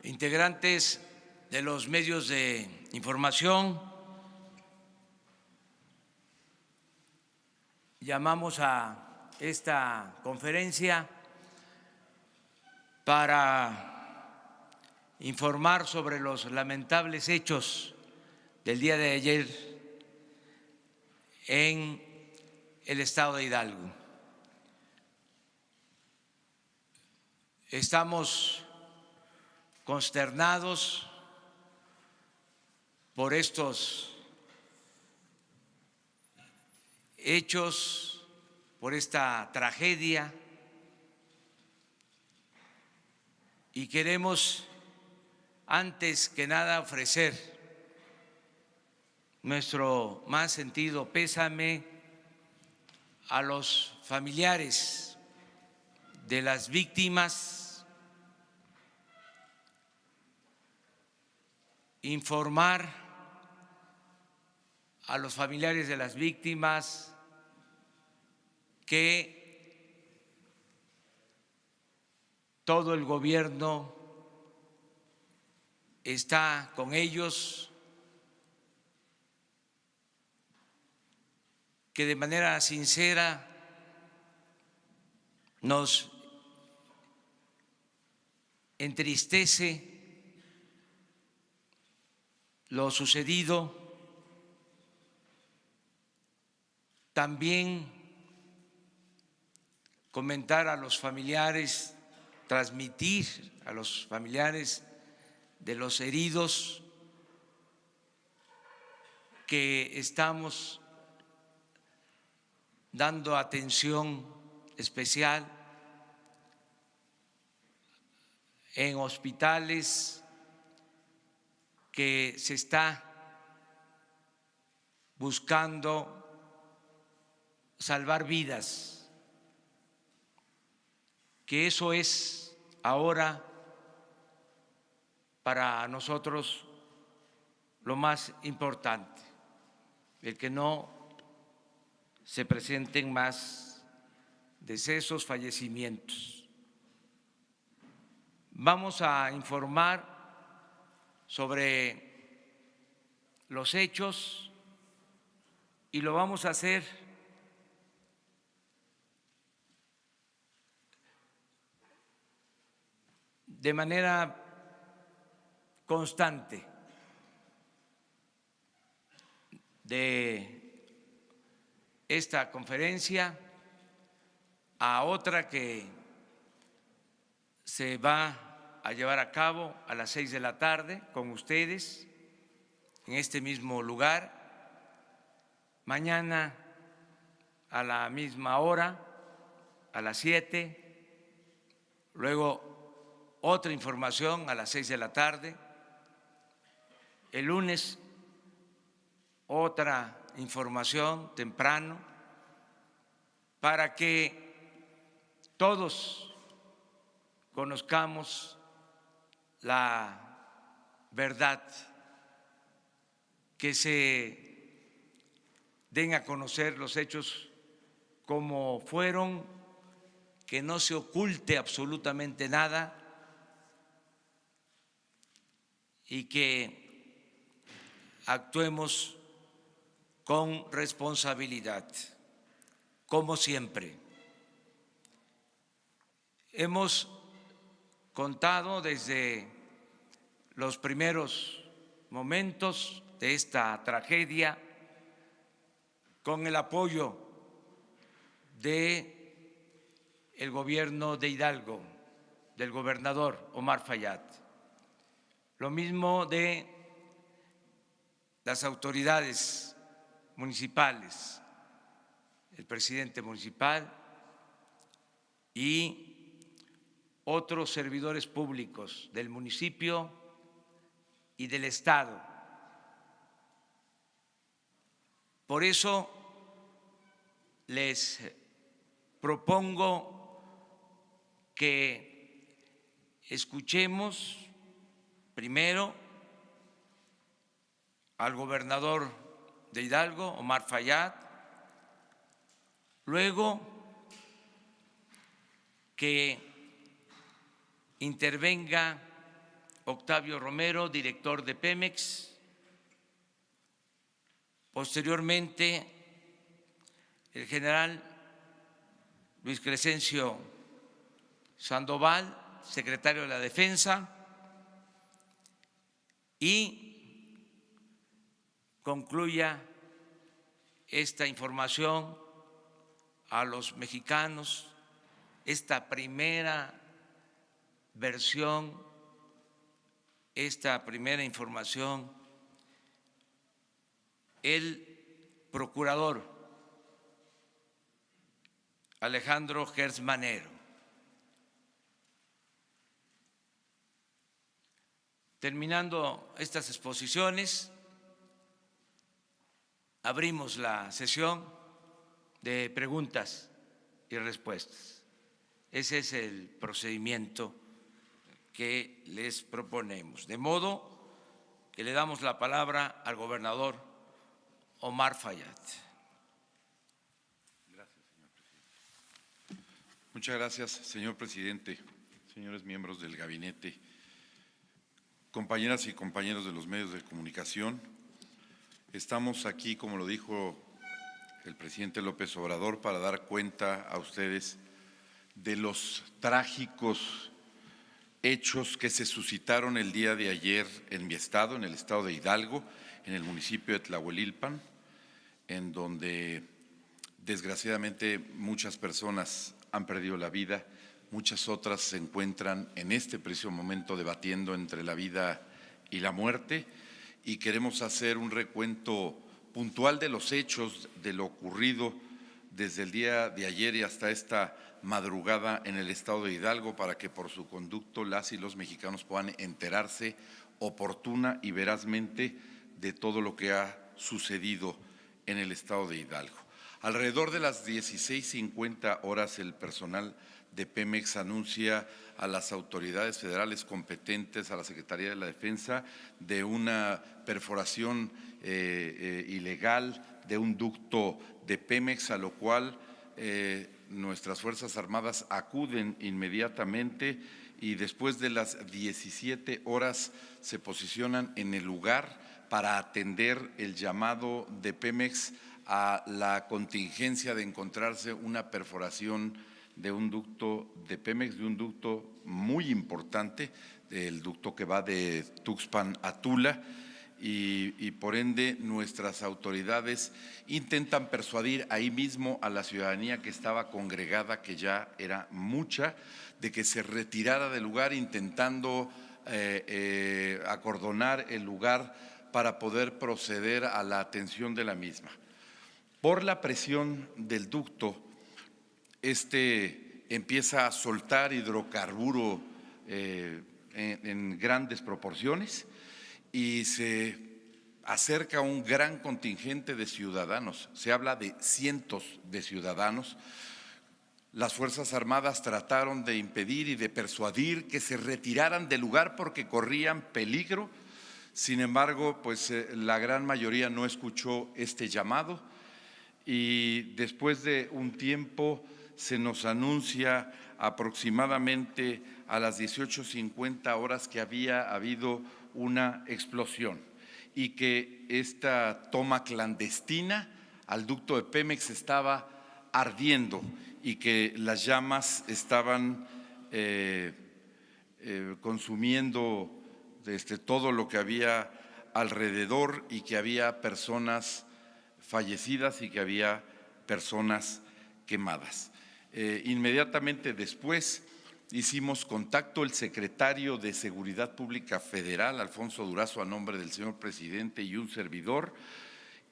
integrantes de los medios de información, llamamos a esta conferencia para informar sobre los lamentables hechos del día de ayer en el estado de Hidalgo. Estamos consternados por estos hechos, por esta tragedia, y queremos antes que nada ofrecer nuestro más sentido pésame a los familiares de las víctimas, informar a los familiares de las víctimas que todo el gobierno está con ellos, que de manera sincera nos entristece lo sucedido. También comentar a los familiares, transmitir a los familiares de los heridos que estamos dando atención especial en hospitales, que se está buscando salvar vidas, que eso es ahora para nosotros lo más importante, el que no se presenten más decesos, fallecimientos. Vamos a informar sobre los hechos y lo vamos a hacer de manera constante. De esta conferencia a otra que se va a llevar a cabo a las 6 de la tarde con ustedes en este mismo lugar, mañana a la misma hora, a las 7, luego otra información a las 6 de la tarde, el lunes otra información temprano, para que todos conozcamos la verdad, que se den a conocer los hechos como fueron, que no se oculte absolutamente nada y que actuemos con responsabilidad, como siempre. Hemos contado desde los primeros momentos de esta tragedia con el apoyo del gobierno de Hidalgo, del gobernador Omar Fayad, lo mismo de las autoridades municipales, el presidente municipal y otros servidores públicos del municipio y del estado. Por eso les propongo que escuchemos primero al gobernador de Hidalgo, Omar Fayad, luego que intervenga Octavio Romero, director de Pemex. Posteriormente, el general Luis Crescencio Sandoval, secretario de la Defensa, y concluya esta información a los mexicanos, esta primera versión, esta primera información, el procurador Alejandro Gertz Manero. Terminando estas exposiciones, abrimos la sesión de preguntas y respuestas. Ese es el procedimiento que les proponemos. De modo que le damos la palabra al gobernador Omar Fayad. Gracias, señor presidente. Muchas gracias, señor presidente, señores miembros del gabinete, compañeras y compañeros de los medios de comunicación. Estamos aquí, como lo dijo el presidente López Obrador, para dar cuenta a ustedes de los trágicos hechos que se suscitaron el día de ayer en mi estado, en el estado de Hidalgo, en el municipio de Tlahuelilpan, en donde desgraciadamente muchas personas han perdido la vida, muchas otras se encuentran en este preciso momento debatiendo entre la vida y la muerte, y queremos hacer un recuento puntual de los hechos, de lo ocurrido desde el día de ayer y hasta esta madrugada en el estado de Hidalgo, para que por su conducto las y los mexicanos puedan enterarse oportuna y verazmente de todo lo que ha sucedido en el estado de Hidalgo. Alrededor de las 16:50 horas, el personal de Pemex anuncia a las autoridades federales competentes, a la Secretaría de la Defensa, de una perforación ilegal de un ducto de Pemex, a lo cual nuestras Fuerzas Armadas acuden inmediatamente y después de las 17 horas se posicionan en el lugar para atender el llamado de Pemex a la contingencia de encontrarse una perforación de un ducto de Pemex, de un ducto muy importante, el ducto que va de Tuxpan a Tula, y por ende nuestras autoridades intentan persuadir ahí mismo a la ciudadanía que estaba congregada, que ya era mucha, de que se retirara del lugar, intentando acordonar el lugar para poder proceder a la atención de la misma. Por la presión del ducto, empieza a soltar hidrocarburo en grandes proporciones y se acerca un gran contingente de ciudadanos, se habla de cientos de ciudadanos. Las Fuerzas Armadas trataron de impedir y de persuadir que se retiraran del lugar porque corrían peligro. Sin embargo, pues la gran mayoría no escuchó este llamado y después de un tiempo se nos anuncia aproximadamente a las 18:50 horas que había habido una explosión y que esta toma clandestina al ducto de Pemex estaba ardiendo y que las llamas estaban consumiendo todo lo que había alrededor y que había personas fallecidas y que había personas quemadas. Inmediatamente después hicimos contacto el secretario de Seguridad Pública Federal, Alfonso Durazo, a nombre del señor presidente y un servidor,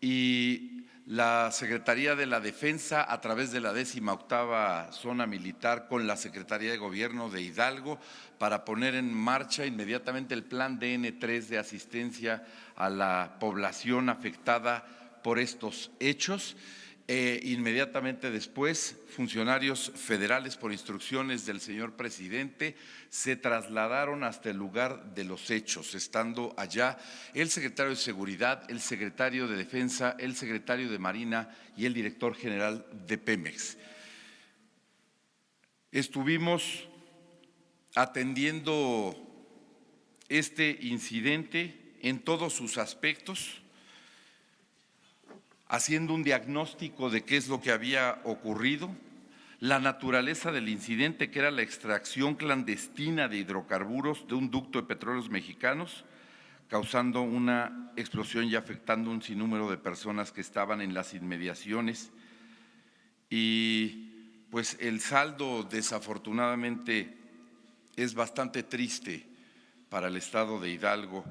y la Secretaría de la Defensa a través de la 18ª Zona Militar con la Secretaría de Gobierno de Hidalgo para poner en marcha inmediatamente el plan DN3 de asistencia a la población afectada por estos hechos. Inmediatamente después, funcionarios federales, por instrucciones del señor presidente, se trasladaron hasta el lugar de los hechos, estando allá el secretario de Seguridad, el secretario de Defensa, el secretario de Marina y el director general de Pemex. Estuvimos atendiendo este incidente en todos sus aspectos, haciendo un diagnóstico de qué es lo que había ocurrido, la naturaleza del incidente, que era la extracción clandestina de hidrocarburos de un ducto de Petróleos Mexicanos, causando una explosión y afectando un sinnúmero de personas que estaban en las inmediaciones. Y pues el saldo, desafortunadamente, es bastante triste para el estado de Hidalgo,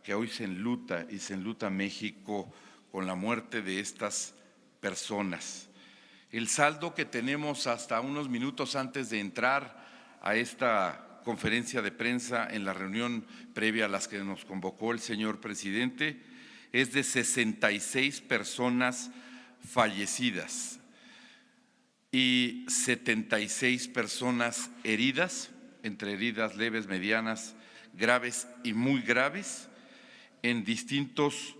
que hoy se enluta y se enluta México con la muerte de estas personas. El saldo que tenemos hasta unos minutos antes de entrar a esta conferencia de prensa en la reunión previa a las que nos convocó el señor presidente es de 66 personas fallecidas y 76 personas heridas, entre heridas leves, medianas, graves y muy graves, en distintos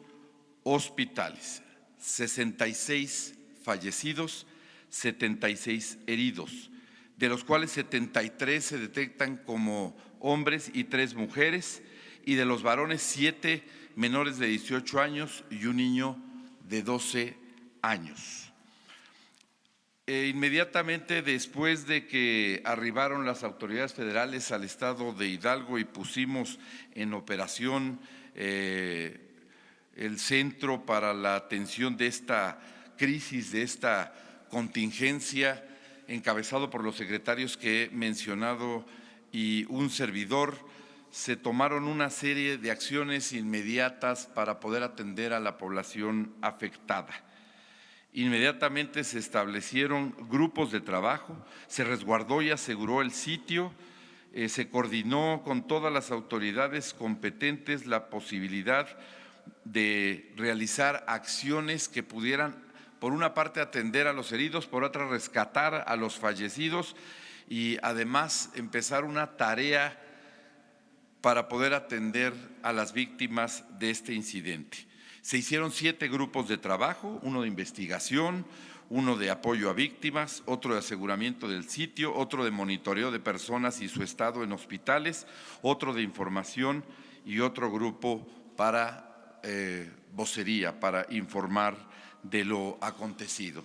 hospitales. 66 fallecidos, 76 heridos, de los cuales 73 se detectan como hombres y 3 mujeres, y de los varones 7 menores de 18 años y un niño de 12 años. Inmediatamente después de que arribaron las autoridades federales al estado de Hidalgo y pusimos en operación el centro para la atención de esta crisis, de esta contingencia, encabezado por los secretarios que he mencionado y un servidor, se tomaron una serie de acciones inmediatas para poder atender a la población afectada. Inmediatamente se establecieron grupos de trabajo, se resguardó y aseguró el sitio, se coordinó con todas las autoridades competentes la posibilidad de realizar acciones que pudieran, por una parte, atender a los heridos, por otra, rescatar a los fallecidos y además empezar una tarea para poder atender a las víctimas de este incidente. Se hicieron 7 grupos de trabajo, uno de investigación, uno de apoyo a víctimas, otro de aseguramiento del sitio, otro de monitoreo de personas y su estado en hospitales, otro de información y otro grupo para vocería, para informar de lo acontecido.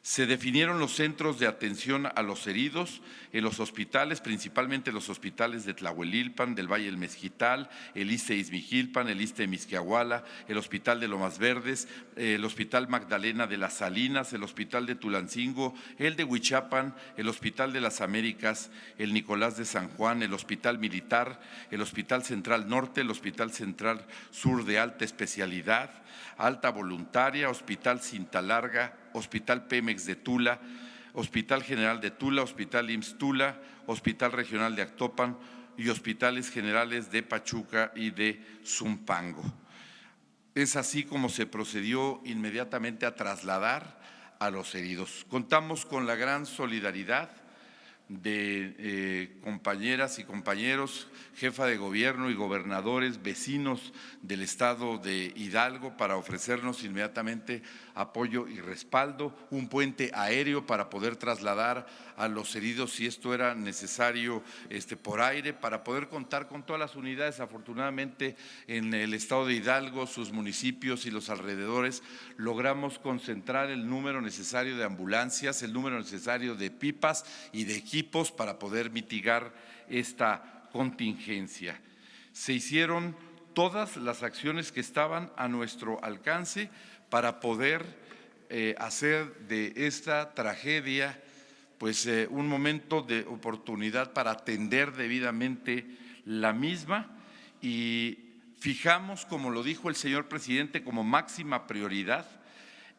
Se definieron los centros de atención a los heridos en los hospitales, principalmente los hospitales de Tlahuelilpan, del Valle del Mezquital, el ISSSTE Izmijilpan, el ISSSTE Mixquiahuala, el Hospital de Lomas Verdes, el Hospital Magdalena de las Salinas, el Hospital de Tulancingo, el de Huichapan, el Hospital de las Américas, el Nicolás de San Juan, el Hospital Militar, el Hospital Central Norte, el Hospital Central Sur de Alta Especialidad, Alta Voluntaria, Hospital Cinta Larga, Hospital Pemex de Tula, Hospital General de Tula, Hospital IMSS Tula, Hospital Regional de Actopan y Hospitales Generales de Pachuca y de Zumpango. Es así como se procedió inmediatamente a trasladar a los heridos. Contamos con la gran solidaridad de compañeras y compañeros, jefa de gobierno y gobernadores, vecinos del estado de Hidalgo, para ofrecernos inmediatamente apoyo y respaldo, un puente aéreo para poder trasladar a los heridos si esto era necesario por aire, para poder contar con todas las unidades. Afortunadamente en el estado de Hidalgo, sus municipios y los alrededores, logramos concentrar el número necesario de ambulancias, el número necesario de pipas y de equipos para poder mitigar esta contingencia. Se hicieron todas las acciones que estaban a nuestro alcance para poder hacer de esta tragedia pues un momento de oportunidad para atender debidamente la misma, y fijamos, como lo dijo el señor presidente, como máxima prioridad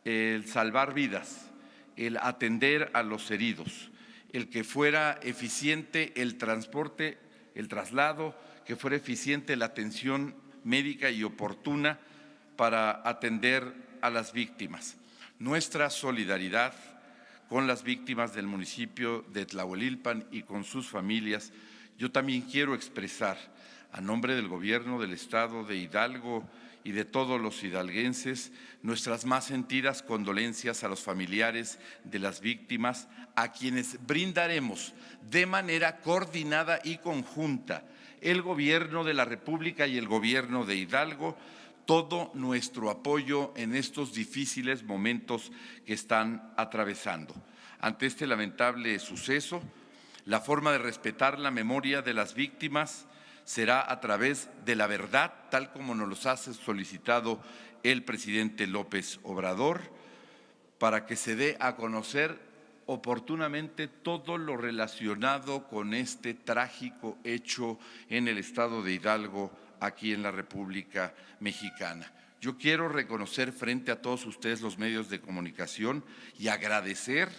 el salvar vidas, el atender a los heridos, el que fuera eficiente el transporte, el traslado, que fuera eficiente la atención médica y oportuna para atender a las víctimas. Nuestra solidaridad con las víctimas del municipio de Tlahuelilpan y con sus familias. Yo también quiero expresar, a nombre del gobierno del estado de Hidalgo y de todos los hidalguenses, nuestras más sentidas condolencias a los familiares de las víctimas, a quienes brindaremos de manera coordinada y conjunta el Gobierno de la República y el Gobierno de Hidalgo todo nuestro apoyo en estos difíciles momentos que están atravesando. Ante este lamentable suceso, la forma de respetar la memoria de las víctimas será a través de la verdad, tal como nos los ha solicitado el presidente López Obrador, para que se dé a conocer oportunamente todo lo relacionado con este trágico hecho en el estado de Hidalgo, aquí en la República Mexicana. Yo quiero reconocer frente a todos ustedes los medios de comunicación y agradecer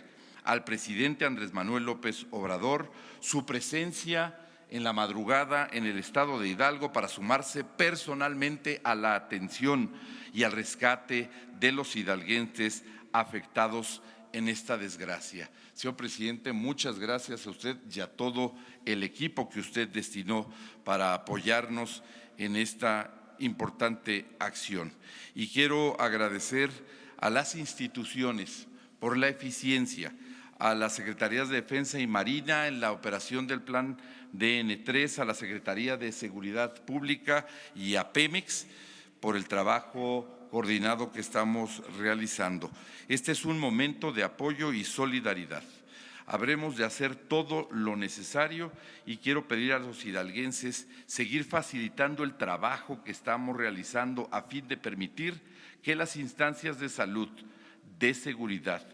al presidente Andrés Manuel López Obrador su presencia en la madrugada en el estado de Hidalgo para sumarse personalmente a la atención y al rescate de los hidalguenses afectados en esta desgracia. Señor presidente, muchas gracias a usted y a todo el equipo que usted destinó para apoyarnos en esta importante acción. Y quiero agradecer a las instituciones por la eficiencia, a las Secretarías de Defensa y Marina en la operación del Plan DN3, a la Secretaría de Seguridad Pública y a Pemex por el trabajo coordinado que estamos realizando. Este es un momento de apoyo y solidaridad. Habremos de hacer todo lo necesario y quiero pedir a los hidalguenses seguir facilitando el trabajo que estamos realizando a fin de permitir que las instancias de salud, de seguridad,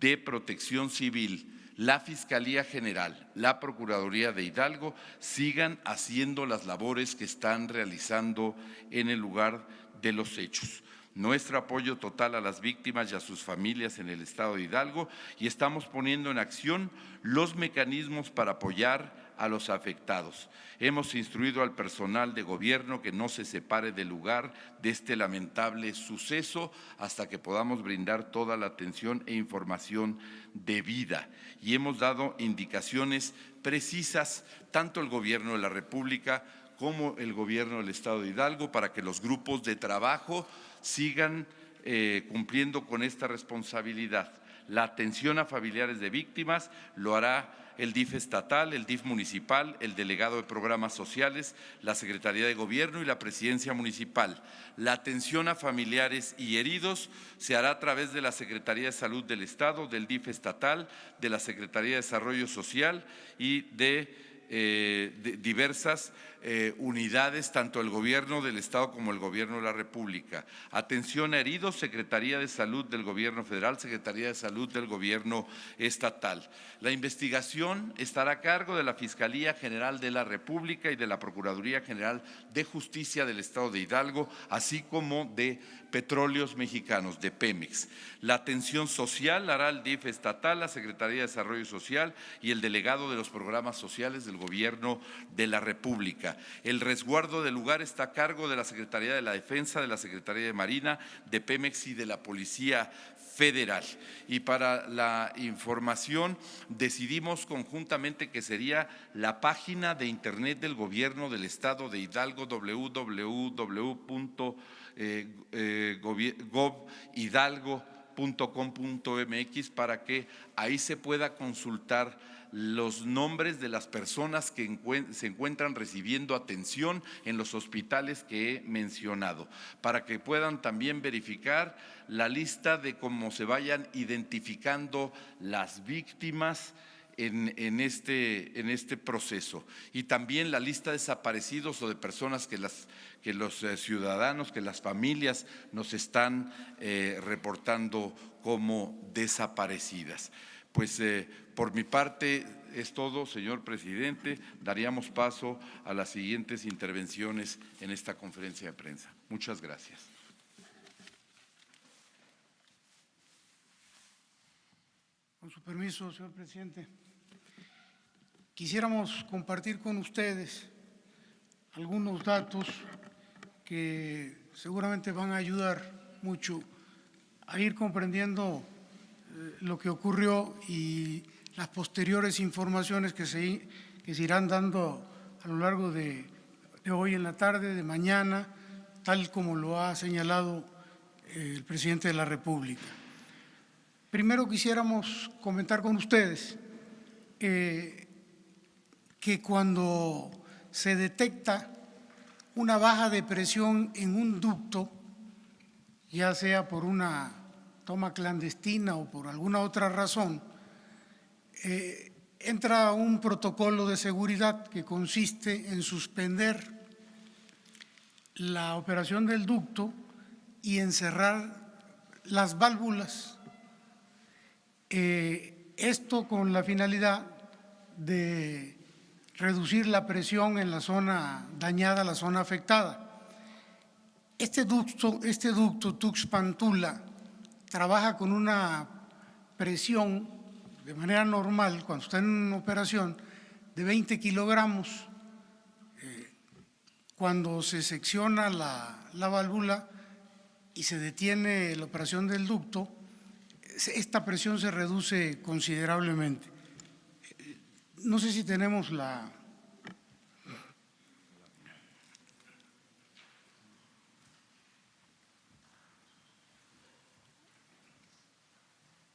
de protección civil, la Fiscalía General, la Procuraduría de Hidalgo sigan haciendo las labores que están realizando en el lugar de los hechos. Nuestro apoyo total a las víctimas y a sus familias en el estado de Hidalgo y estamos poniendo en acción los mecanismos para apoyar a los afectados. Hemos instruido al personal de gobierno que no se separe del lugar de este lamentable suceso hasta que podamos brindar toda la atención e información debida. Y hemos dado indicaciones precisas, tanto el Gobierno de la República como el Gobierno del Estado de Hidalgo, para que los grupos de trabajo sigan cumpliendo con esta responsabilidad. La atención a familiares de víctimas lo hará el DIF estatal, el DIF municipal, el delegado de programas sociales, la Secretaría de Gobierno y la Presidencia municipal. La atención a familiares y heridos se hará a través de la Secretaría de Salud del Estado, del DIF estatal, de la Secretaría de Desarrollo Social y de diversas unidades, tanto el Gobierno del Estado como el Gobierno de la República. Atención a heridos, Secretaría de Salud del Gobierno Federal, Secretaría de Salud del Gobierno Estatal. La investigación estará a cargo de la Fiscalía General de la República y de la Procuraduría General de Justicia del Estado de Hidalgo, así como de Petróleos Mexicanos, de Pemex. La atención social la hará el DIF estatal, la Secretaría de Desarrollo Social y el delegado de los programas sociales del Gobierno de la República. El resguardo del lugar está a cargo de la Secretaría de la Defensa, de la Secretaría de Marina, de Pemex y de la Policía Federal. Y para la información decidimos conjuntamente que sería la página de internet del Gobierno del Estado de Hidalgo, www.govhidalgo.com.mx, para que ahí se pueda consultar los nombres de las personas que se encuentran recibiendo atención en los hospitales que he mencionado, para que puedan también verificar la lista de cómo se vayan identificando las víctimas en este proceso, y también la lista de desaparecidos o de personas que los ciudadanos, que las familias nos están reportando como desaparecidas. Pues por mi parte es todo, señor presidente. Daríamos paso a las siguientes intervenciones en esta conferencia de prensa. Muchas gracias. Con su permiso, señor presidente, quisiéramos compartir con ustedes algunos datos que seguramente van a ayudar mucho a ir comprendiendo lo que ocurrió y las posteriores informaciones que se irán dando a lo largo de hoy en la tarde, de mañana, tal como lo ha señalado el presidente de la República. Primero quisiéramos comentar con ustedes que cuando se detecta una baja de presión en un ducto, ya sea por una toma clandestina o por alguna otra razón, entra un protocolo de seguridad que consiste en suspender la operación del ducto y en cerrar las válvulas. Esto con la finalidad de reducir la presión en la zona dañada, la zona afectada. Este ducto Tuxpan-Tula trabaja con una presión de manera normal, cuando está en una operación, de 20 kilogramos. Cuando se secciona la válvula y se detiene la operación del ducto, esta presión se reduce considerablemente. No sé si tenemos la…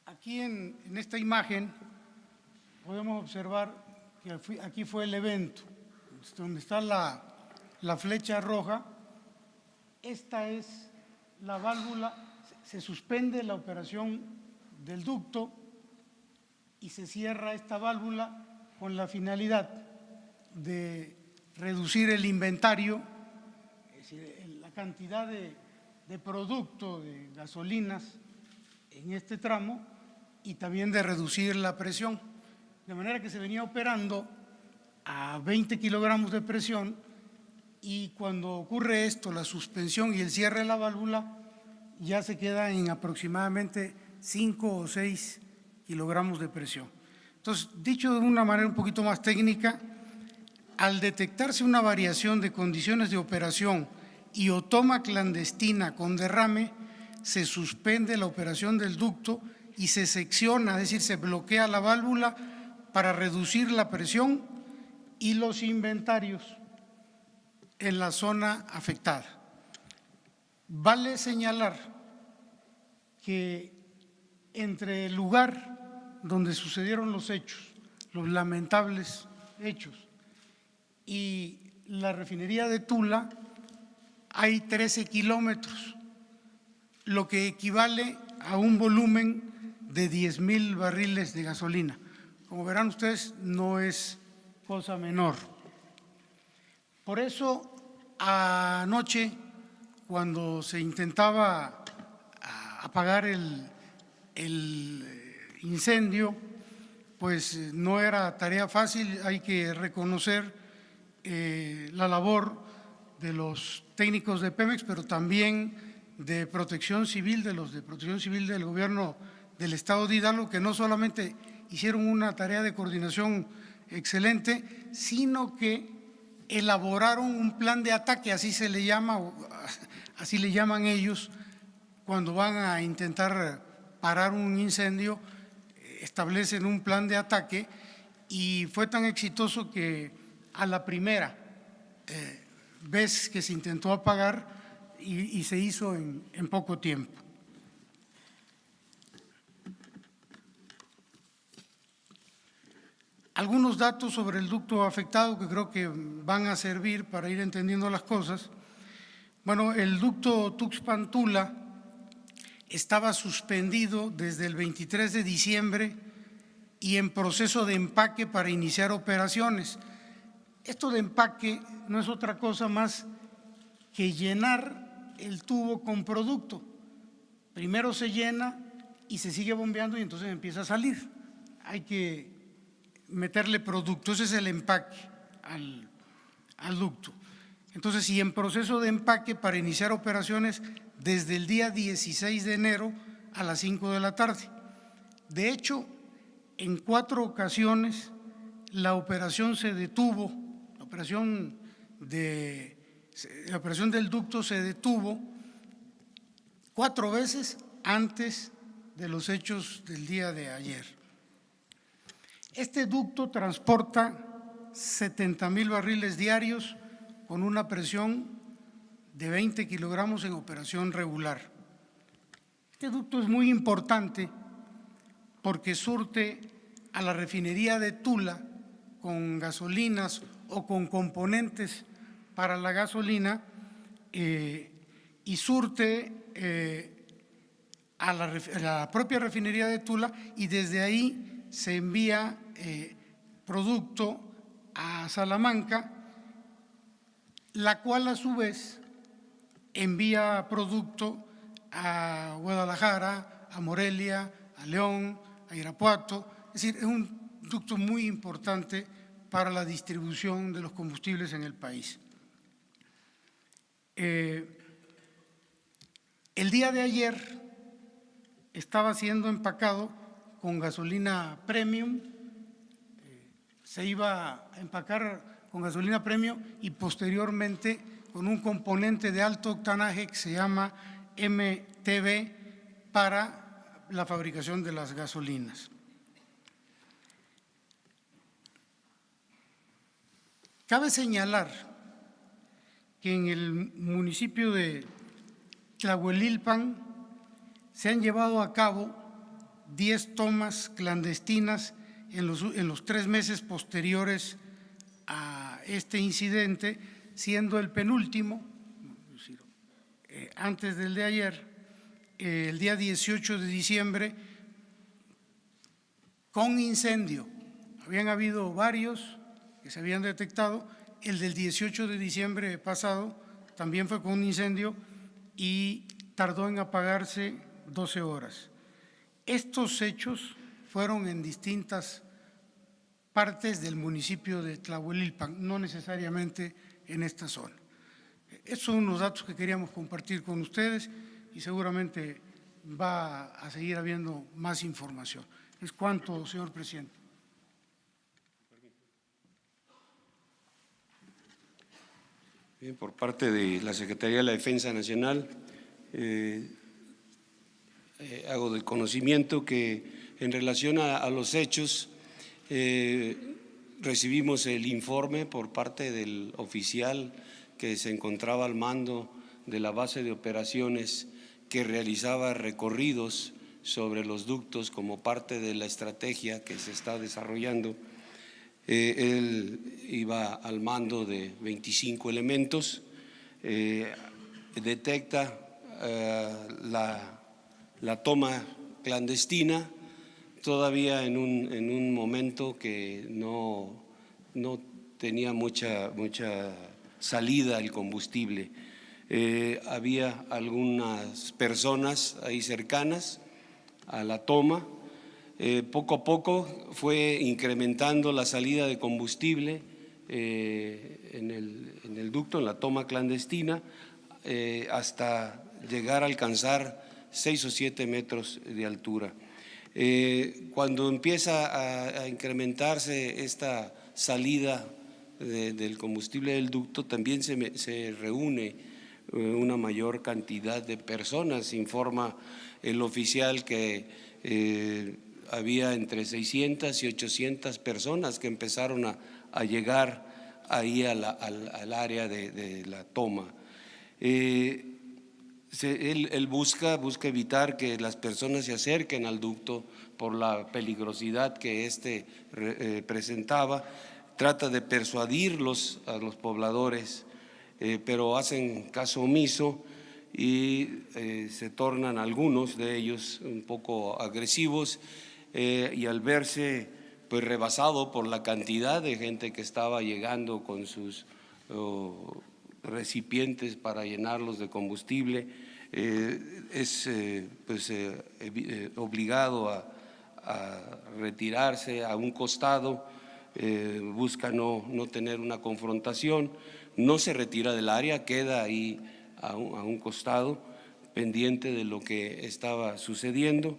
Aquí en esta imagen podemos observar que aquí fue el evento, donde está la flecha roja. Esta es la válvula, se suspende la operación del ducto y se cierra esta válvula con la finalidad de reducir el inventario, es decir, la cantidad de producto, de gasolinas en este tramo, y también de reducir la presión, de manera que se venía operando a 20 kilogramos de presión, y cuando ocurre esto, la suspensión y el cierre de la válvula, ya se queda en aproximadamente 5 o 6 kilogramos de presión. Entonces, dicho de una manera un poquito más técnica, al detectarse una variación de condiciones de operación y o toma clandestina con derrame, se suspende la operación del ducto y se secciona, es decir, se bloquea la válvula para reducir la presión y los inventarios en la zona afectada. Vale señalar que entre el lugar donde sucedieron los hechos, los lamentables hechos, y la refinería de Tula hay 13 kilómetros, lo que equivale a un volumen de 10,000 barriles de gasolina. Como verán ustedes, no es cosa menor. Por eso, anoche, cuando se intentaba apagar el incendio, pues no era tarea fácil. Hay que reconocer la labor de los técnicos de Pemex, pero también de Protección Civil, de los de Protección Civil del Gobierno del Estado de Hidalgo, que no solamente hicieron una tarea de coordinación excelente, sino que elaboraron un plan de ataque, así se le llama, así le llaman ellos, cuando van a intentar parar un incendio, establecen un plan de ataque, y fue tan exitoso que a la primera vez que se intentó apagar y se hizo en poco tiempo. Algunos datos sobre el ducto afectado que creo que van a servir para ir entendiendo las cosas. Bueno, el ducto Tuxpan-Tula estaba suspendido desde el 23 de diciembre y en proceso de empaque para iniciar operaciones. Esto de empaque no es otra cosa más que llenar el tubo con producto. Primero se llena y se sigue bombeando y entonces empieza a salir. Hay que meterle producto, ese es el empaque al ducto. Entonces, y en proceso de empaque para iniciar operaciones desde el día 16 de enero a las 5 de la tarde. De hecho, en 4 ocasiones la operación se detuvo, la operación del ducto se detuvo 4 veces antes de los hechos del día de ayer. Este ducto transporta 70,000 barriles diarios con una presión de 20 kilogramos en operación regular. Este ducto es muy importante porque surte a la refinería de Tula con gasolinas o con componentes para la gasolina y surte a la propia refinería de Tula, y desde ahí se envía producto a Salamanca, la cual a su vez envía producto a Guadalajara, a Morelia, a León, a Irapuato. Es decir, es un ducto muy importante para la distribución de los combustibles en el país. El día de ayer estaba siendo empacado con gasolina premium, se iba a empacar con gasolina premium y posteriormente con un componente de alto octanaje que se llama MTB para la fabricación de las gasolinas. Cabe señalar que en el municipio de Tlahuelilpan se han llevado a cabo 10 tomas clandestinas en los 3 meses posteriores a este incidente, siendo el penúltimo, antes del de ayer, el día 18 de diciembre, con incendio. Habían habido varios que se habían detectado. El del 18 de diciembre pasado también fue con un incendio y tardó en apagarse 12 horas. Estos hechos fueron en distintas partes del municipio de Tlahuelilpan, no necesariamente en esta zona. Estos son unos datos que queríamos compartir con ustedes y seguramente va a seguir habiendo más información. Es cuanto, señor presidente. Bien, por parte de la Secretaría de la Defensa Nacional, hago del conocimiento que en relación a los hechos recibimos el informe por parte del oficial que se encontraba al mando de la base de operaciones que realizaba recorridos sobre los ductos como parte de la estrategia que se está desarrollando. Él iba al mando de 25 elementos, detecta la toma clandestina, todavía en un momento que no tenía mucha salida el combustible. Había algunas personas ahí cercanas a la toma. Poco a poco fue incrementando la salida de combustible en el ducto, en la toma clandestina, hasta llegar a alcanzar 6 o 7 metros de altura. Cuando empieza a incrementarse esta salida del combustible del ducto, también se reúne una mayor cantidad de personas. Informa el oficial que había entre 600 y 800 personas que empezaron a llegar ahí al área de la toma. Él busca evitar que las personas se acerquen al ducto por la peligrosidad que presentaba. Trata de persuadirlos a los pobladores, pero hacen caso omiso y se tornan algunos de ellos un poco agresivos, y al verse pues rebasado por la cantidad de gente que estaba llegando con sus recipientes para llenarlos de combustible, es obligado a retirarse a un costado. Busca no tener una confrontación, no se retira del área, queda ahí a un costado pendiente de lo que estaba sucediendo,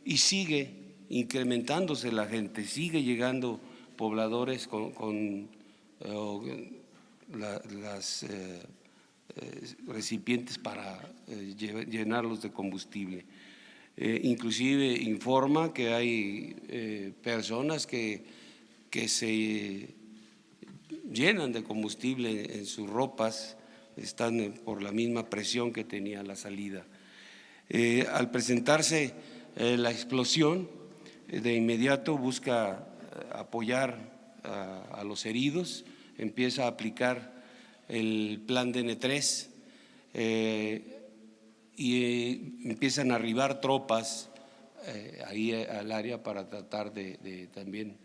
y sigue incrementándose la gente, sigue llegando pobladores con las recipientes para llenarlos de combustible. Inclusive informa que hay personas que se llenan de combustible en sus ropas, están por la misma presión que tenía la salida. Al presentarse la explosión, de inmediato busca apoyar a los heridos. empieza a aplicar el plan DN3 y empiezan a arribar tropas ahí al área para tratar de también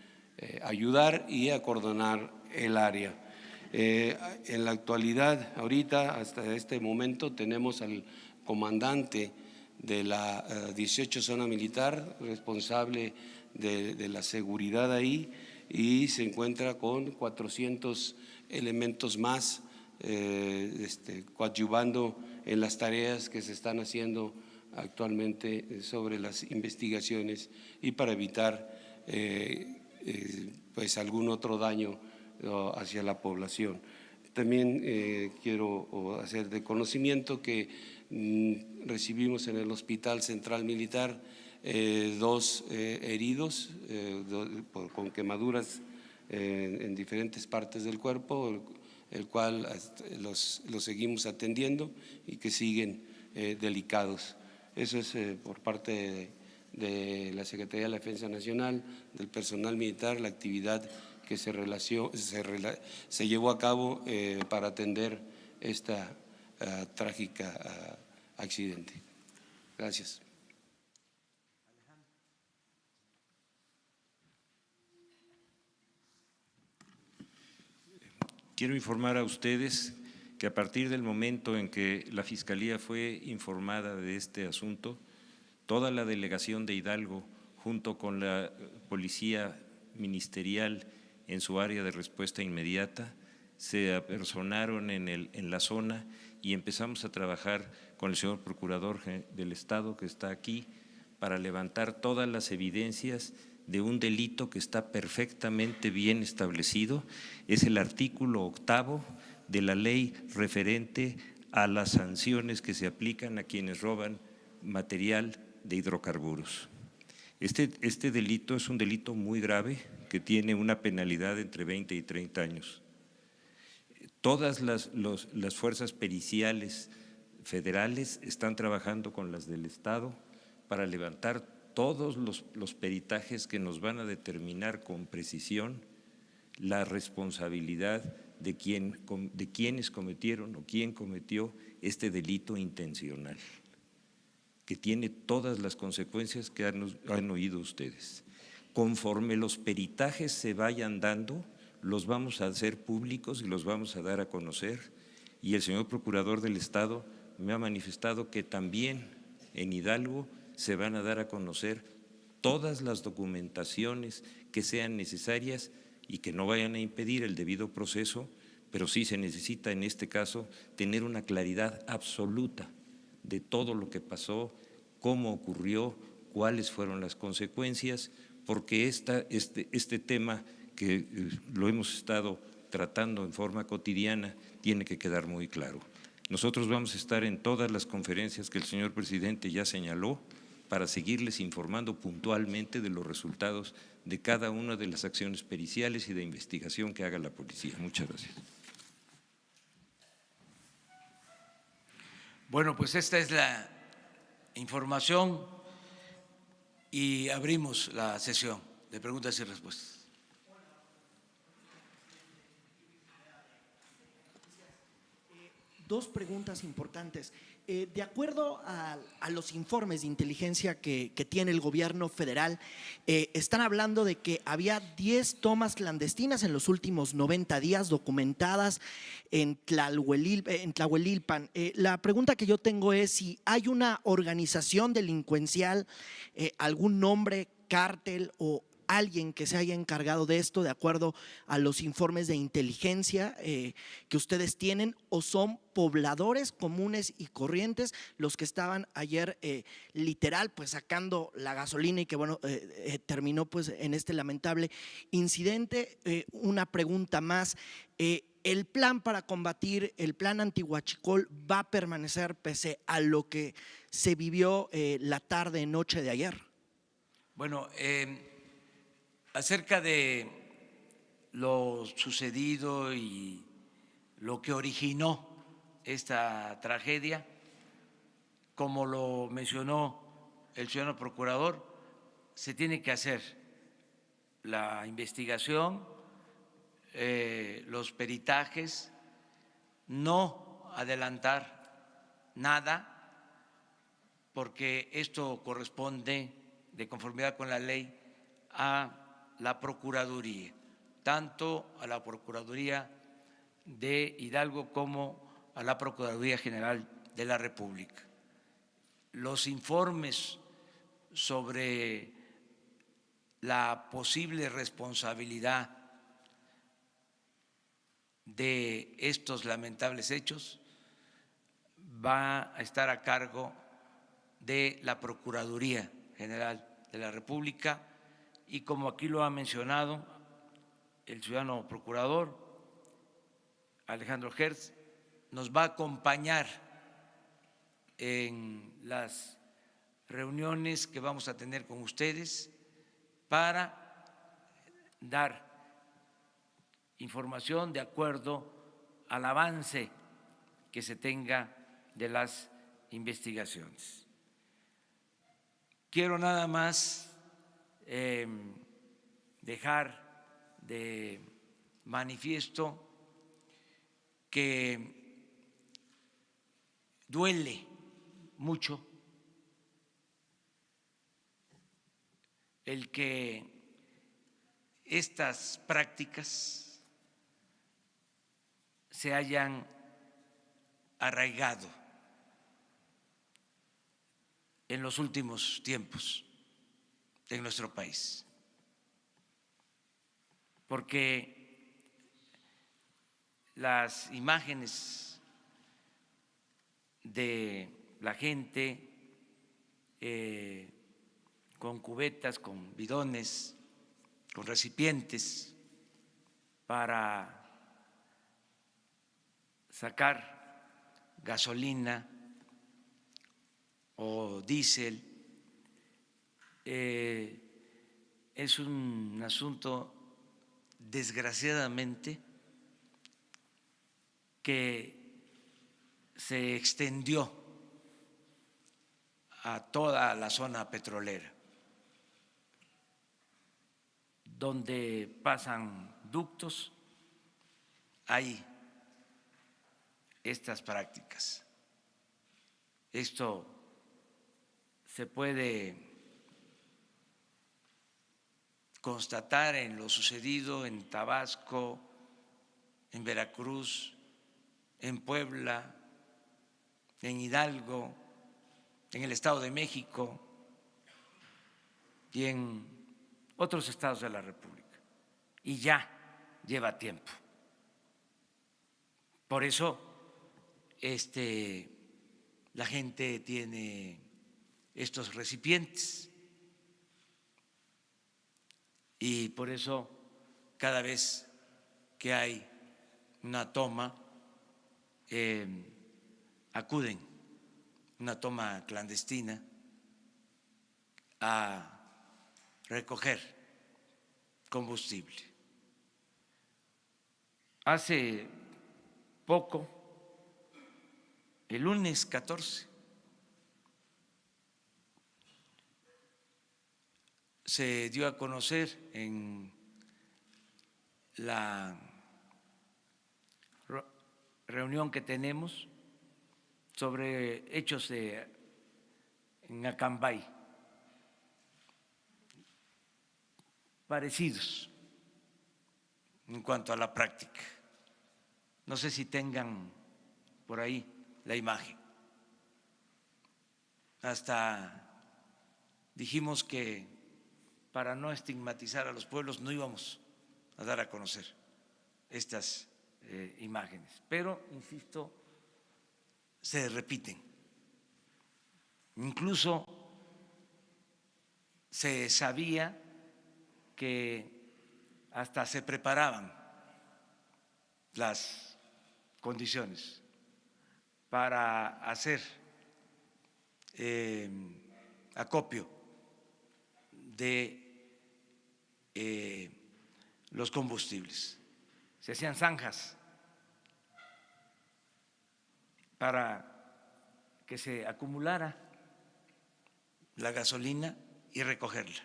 ayudar y acordonar el área. En la actualidad, ahorita, hasta este momento, tenemos al comandante de la 18 Zona Militar, responsable de la seguridad ahí, y se encuentra con 400 elementos más coadyuvando en las tareas que se están haciendo actualmente sobre las investigaciones y para evitar pues algún otro daño hacia la población. También quiero hacer de conocimiento que recibimos en el Hospital Central Militar 2 heridos con quemaduras en diferentes partes del cuerpo, el cual los seguimos atendiendo y que siguen delicados. Eso es por parte de la Secretaría de la Defensa Nacional, del personal militar, la actividad que se llevó a cabo para atender esta trágica accidente. Gracias. Quiero informar a ustedes que a partir del momento en que la Fiscalía fue informada de este asunto, toda la delegación de Hidalgo, junto con la Policía Ministerial en su área de respuesta inmediata, se apersonaron en la zona y empezamos a trabajar con el señor Procurador del Estado, que está aquí, para levantar todas las evidencias de un delito que está perfectamente bien establecido. Es el artículo 8º de la ley referente a las sanciones que se aplican a quienes roban material de hidrocarburos. Este delito es un delito muy grave que tiene una penalidad entre 20 y 30 años. Todas las fuerzas periciales federales están trabajando con las del Estado para levantar todos los peritajes que nos van a determinar con precisión la responsabilidad de quienes cometieron o quién cometió este delito intencional, que tiene todas las consecuencias que han oído ustedes. Conforme los peritajes se vayan dando, los vamos a hacer públicos y los vamos a dar a conocer, y el señor Procurador del Estado me ha manifestado que también en Hidalgo se van a dar a conocer todas las documentaciones que sean necesarias y que no vayan a impedir el debido proceso, pero sí se necesita en este caso tener una claridad absoluta de todo lo que pasó, cómo ocurrió, cuáles fueron las consecuencias, porque este tema que lo hemos estado tratando en forma cotidiana tiene que quedar muy claro. Nosotros vamos a estar en todas las conferencias que el señor presidente ya señaló para seguirles informando puntualmente de los resultados de cada una de las acciones periciales y de investigación que haga la policía. Muchas gracias. Bueno, pues esta es la información y abrimos la sesión de preguntas y respuestas. Dos preguntas importantes. De acuerdo a los informes de inteligencia que tiene el gobierno federal, están hablando de que había 10 tomas clandestinas en los últimos 90 días documentadas en Tlahuelilpan. La pregunta que yo tengo es si hay una organización delincuencial, algún nombre, cártel o alguien que se haya encargado de esto de acuerdo a los informes de inteligencia que ustedes tienen, o son pobladores comunes y corrientes los que estaban ayer literal pues sacando la gasolina y que bueno terminó pues en este lamentable incidente. Una pregunta más, ¿el plan para combatir, el plan antihuachicol va a permanecer pese a lo que se vivió la tarde noche de ayer? Bueno, acerca de lo sucedido y lo que originó esta tragedia, como lo mencionó el señor procurador, se tiene que hacer la investigación, los peritajes, no adelantar nada, porque esto corresponde, de conformidad con la ley, a la Procuraduría, tanto a la Procuraduría de Hidalgo como a la Procuraduría General de la República. Los informes sobre la posible responsabilidad de estos lamentables hechos va a estar a cargo de la Procuraduría General de la República y, como aquí lo ha mencionado el ciudadano procurador Alejandro Hertz, nos va a acompañar en las reuniones que vamos a tener con ustedes para dar información de acuerdo al avance que se tenga de las investigaciones. Quiero nada más dejar de manifiesto que duele mucho el que estas prácticas se hayan arraigado en los últimos tiempos en nuestro país, porque las imágenes de la gente con cubetas, con bidones, con recipientes para sacar gasolina o diésel, es un asunto, desgraciadamente, que se extendió a toda la zona petrolera, donde pasan ductos, hay estas prácticas. Esto se puede constatar en lo sucedido en Tabasco, en Veracruz, en Puebla, en Hidalgo, en el Estado de México y en otros estados de la República. Y ya lleva tiempo. Por eso la gente tiene estos recipientes y por eso cada vez que hay una toma, acuden, una toma clandestina, a recoger combustible. Hace poco, el lunes 14, se dio a conocer en la reunión que tenemos sobre hechos en Acambay, parecidos en cuanto a la práctica. No sé si tengan por ahí la imagen. Hasta dijimos que para no estigmatizar a los pueblos no íbamos a dar a conocer estas imágenes, pero, insisto, se repiten. Incluso se sabía que hasta se preparaban las condiciones para hacer acopio de los combustibles. Se hacían zanjas para que se acumulara la gasolina y recogerla.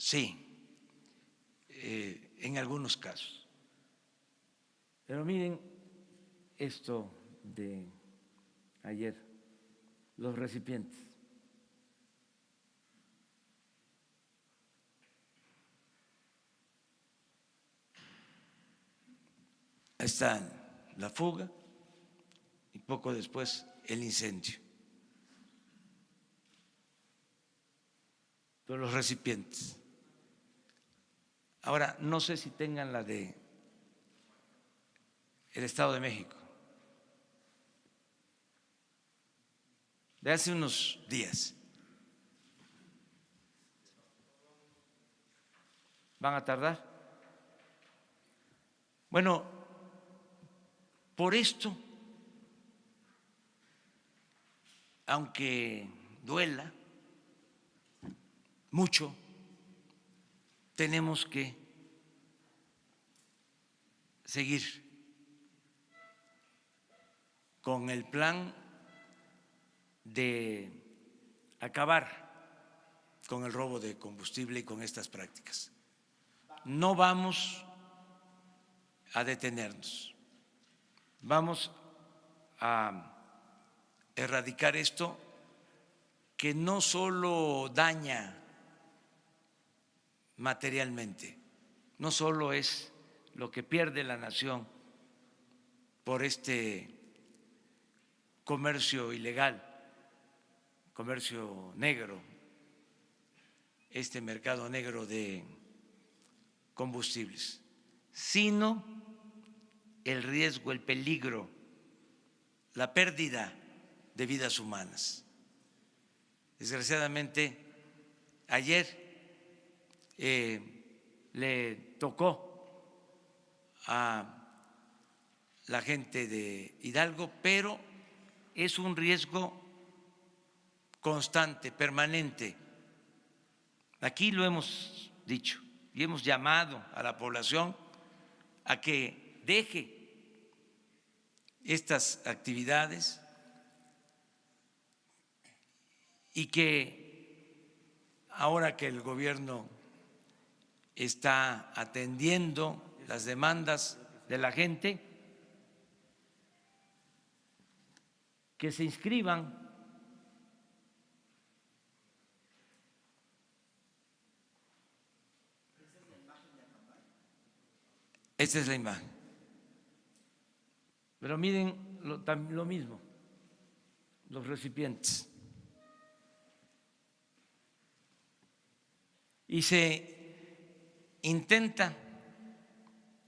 sí, en algunos casos. Pero miren esto de ayer, los recipientes. Ahí está la fuga y poco después el incendio. Pero los recipientes. Ahora, no sé si tengan la de el Estado de México, de hace unos días. ¿Van a tardar? Bueno, por esto, aunque duela mucho, tenemos que seguir con el plan de acabar con el robo de combustible y con estas prácticas. No vamos a detenernos, vamos a erradicar esto que no solo daña materialmente, no solo es lo que pierde la nación por este comercio ilegal, comercio negro, este mercado negro de combustibles, sino el riesgo, el peligro, la pérdida de vidas humanas. Desgraciadamente, ayer le tocó a la gente de Hidalgo, pero es un riesgo constante, permanente. Aquí lo hemos dicho y hemos llamado a la población a que deje estas actividades y que ahora que el gobierno está atendiendo las demandas de la gente, que se inscriban. Esta es la imagen. Pero miren lo mismo, los recipientes. Y se intenta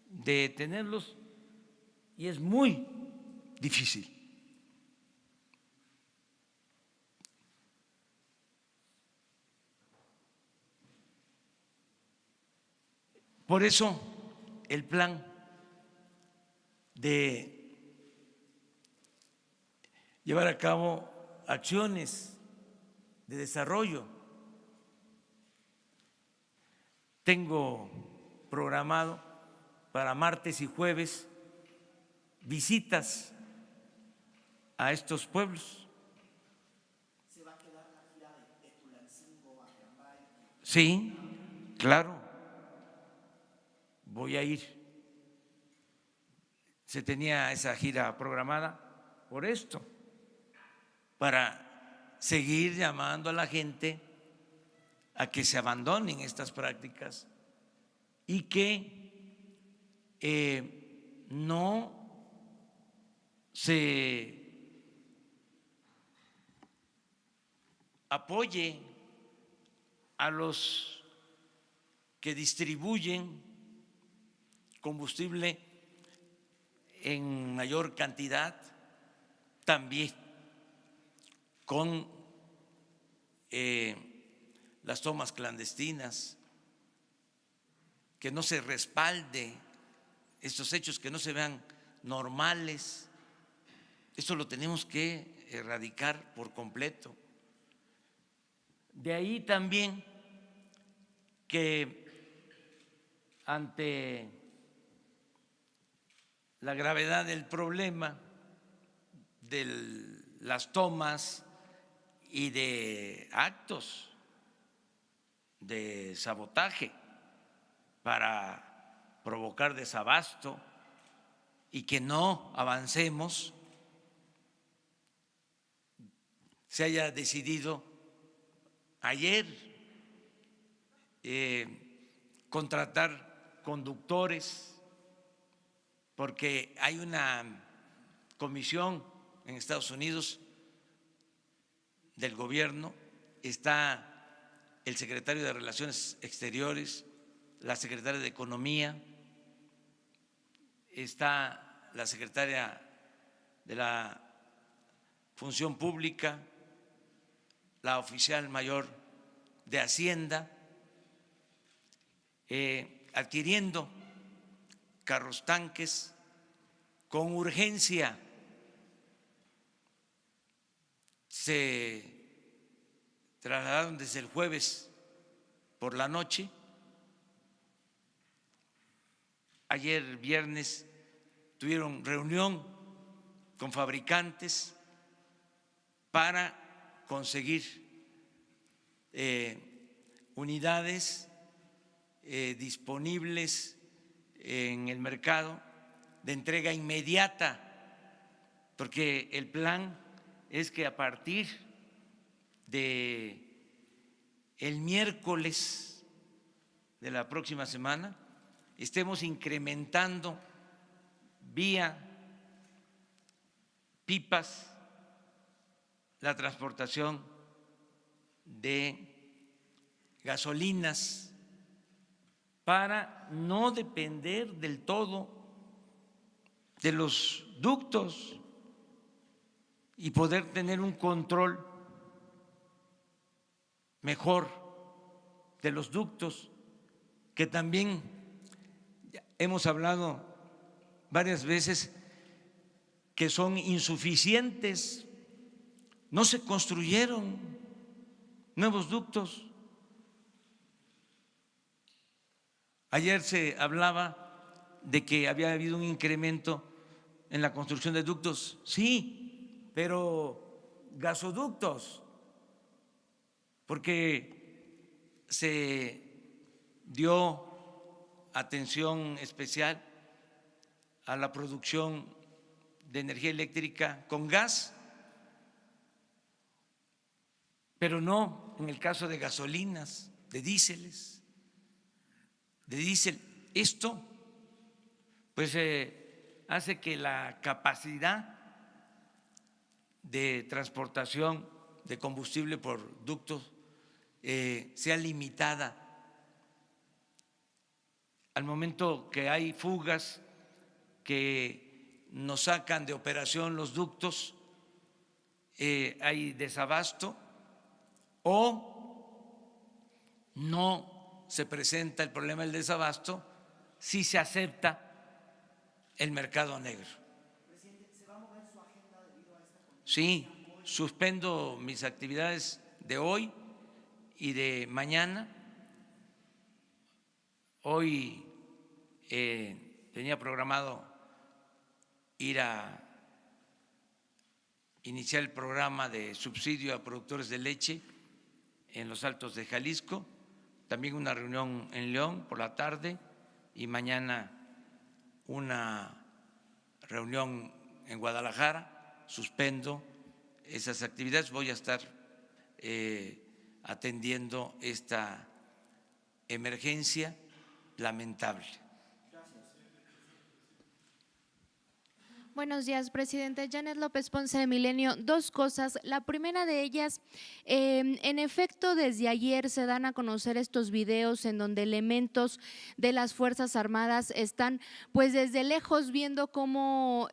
detenerlos y es muy difícil. Por eso el plan de llevar a cabo acciones de desarrollo. Tengo programado para martes y jueves visitas a estos pueblos. ¿Se va a quedar la gira de Tulancingo, Acambay? Sí, claro. Voy a ir. Se tenía esa gira programada por esto, para seguir llamando a la gente a que se abandonen estas prácticas y que no se apoye a los que distribuyen combustible en mayor cantidad, también con las tomas clandestinas, que no se respalde estos hechos, que no se vean normales. Esto lo tenemos que erradicar por completo. De ahí también que ante la gravedad del problema de las tomas y de actos de sabotaje para provocar desabasto y que no avancemos, se haya decidido ayer contratar conductores, porque hay una comisión en Estados Unidos del gobierno, está el secretario de Relaciones Exteriores, la secretaria de Economía, está la secretaria de la Función Pública, la oficial mayor de Hacienda, adquiriendo carros tanques con urgencia. Se trasladaron desde el jueves por la noche. Ayer viernes tuvieron reunión con fabricantes para conseguir unidades disponibles en el mercado de entrega inmediata, porque el plan es que a partir de el miércoles de la próxima semana estemos incrementando vía pipas la transportación de gasolinas para no depender del todo de los ductos y poder tener un control mejor de los ductos, que también hemos hablado varias veces que son insuficientes, no se construyeron nuevos ductos. Ayer se hablaba de que había habido un incremento en la construcción de ductos, sí, pero gasoductos, porque se dio atención especial a la producción de energía eléctrica con gas, pero no en el caso de gasolinas, de diésel. Esto pues hace que la capacidad de transportación de combustible por ductos sea limitada. Al momento que hay fugas que nos sacan de operación los ductos, hay desabasto o no se presenta el problema del desabasto si se acepta el mercado negro. Presidente, ¿se va a mover su agenda debido a esta condición? Sí, suspendo mis actividades de hoy y de mañana. Hoy tenía programado ir a iniciar el programa de subsidio a productores de leche en los Altos de Jalisco, también una reunión en León por la tarde y mañana una reunión en Guadalajara. Suspendo esas actividades, voy a estar atendiendo esta emergencia lamentable. Buenos días, presidente. Janet López Ponce de Milenio. Dos cosas. La primera de ellas, en efecto, desde ayer se dan a conocer estos videos en donde elementos de las Fuerzas Armadas están pues desde lejos viendo cómo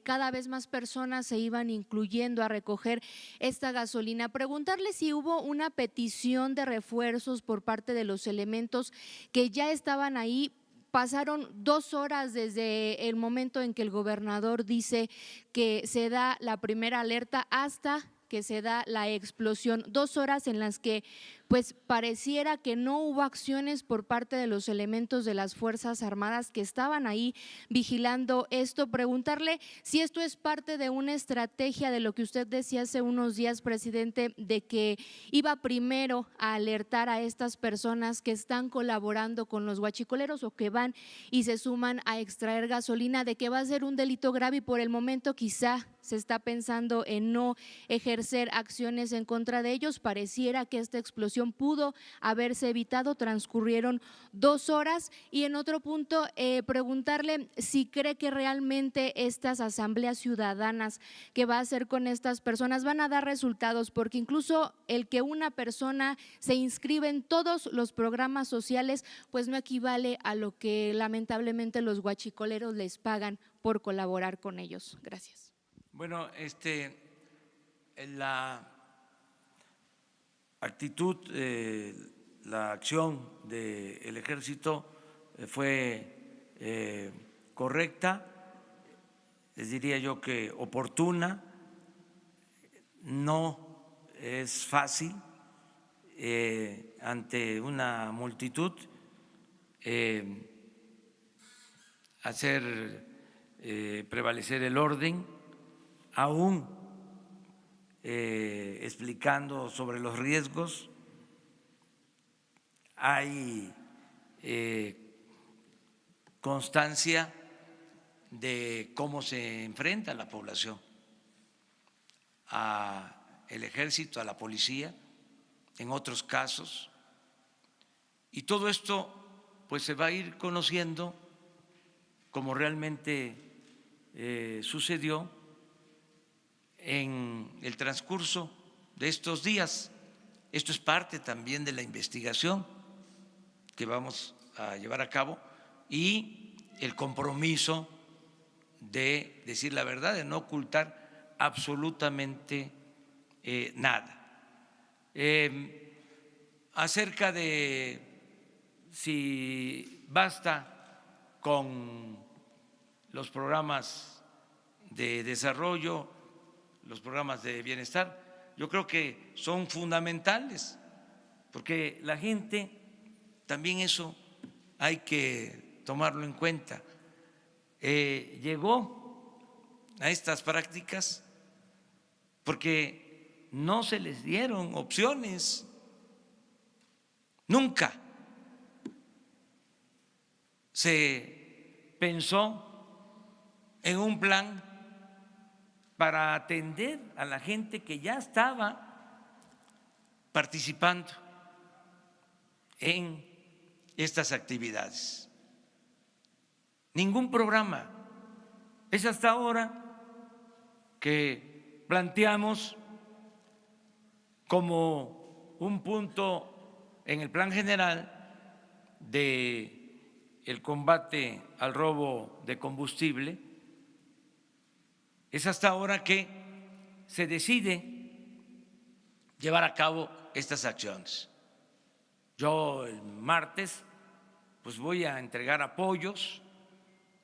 cada vez más personas se iban incluyendo a recoger esta gasolina. Preguntarle si hubo una petición de refuerzos por parte de los elementos que ya estaban ahí. Pasaron 2 horas desde el momento en que el gobernador dice que se da la primera alerta hasta que se da la explosión, 2 horas en las que pues pareciera que no hubo acciones por parte de los elementos de las Fuerzas Armadas que estaban ahí vigilando esto. Preguntarle si esto es parte de una estrategia de lo que usted decía hace unos días, presidente, de que iba primero a alertar a estas personas que están colaborando con los huachicoleros o que van y se suman a extraer gasolina, de que va a ser un delito grave y por el momento quizá se está pensando en no ejercer acciones en contra de ellos. Pareciera que esta explosión pudo haberse evitado, transcurrieron 2 horas. Y en otro punto, preguntarle si cree que realmente estas asambleas ciudadanas que va a hacer con estas personas van a dar resultados, porque incluso el que una persona se inscribe en todos los programas sociales, pues no equivale a lo que lamentablemente los huachicoleros les pagan por colaborar con ellos. Gracias. Bueno, la actitud, la acción del ejército fue correcta, les diría yo que oportuna. No es fácil ante una multitud hacer prevalecer el orden, aún explicando sobre los riesgos. Hay constancia de cómo se enfrenta la población al ejército, a la policía, en otros casos. Y todo esto pues se va a ir conociendo como realmente sucedió en el transcurso de estos días. Esto es parte también de la investigación que vamos a llevar a cabo y el compromiso de decir la verdad, de no ocultar absolutamente nada. Acerca de si basta con los programas de desarrollo, los programas de bienestar, yo creo que son fundamentales, porque la gente, también eso hay que tomarlo en cuenta, llegó a estas prácticas porque no se les dieron opciones, nunca se pensó en un plan para atender a la gente que ya estaba participando en estas actividades. Ningún programa. Es hasta ahora que planteamos como un punto en el plan general del combate al robo de combustible. Es hasta ahora que se decide llevar a cabo estas acciones. Yo el martes pues voy a entregar apoyos,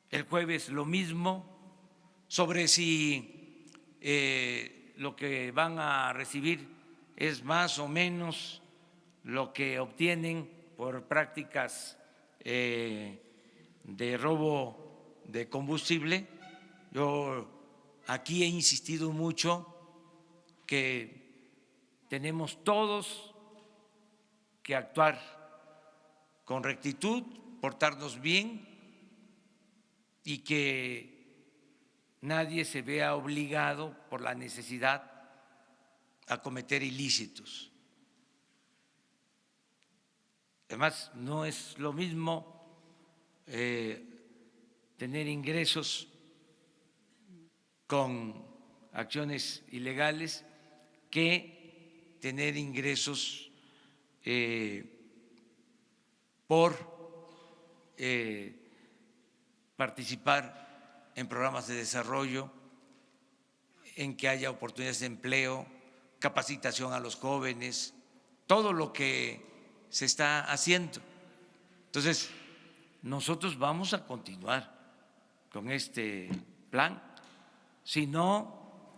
el jueves lo mismo, sobre si lo que van a recibir es más o menos lo que obtienen por prácticas de robo de combustible. Yo aquí he insistido mucho que tenemos todos que actuar con rectitud, portarnos bien y que nadie se vea obligado por la necesidad a cometer ilícitos. Además, no es lo mismo tener ingresos con acciones ilegales que tener ingresos por participar en programas de desarrollo, en que haya oportunidades de empleo, capacitación a los jóvenes, todo lo que se está haciendo. Entonces, nosotros vamos a continuar con este plan. Si no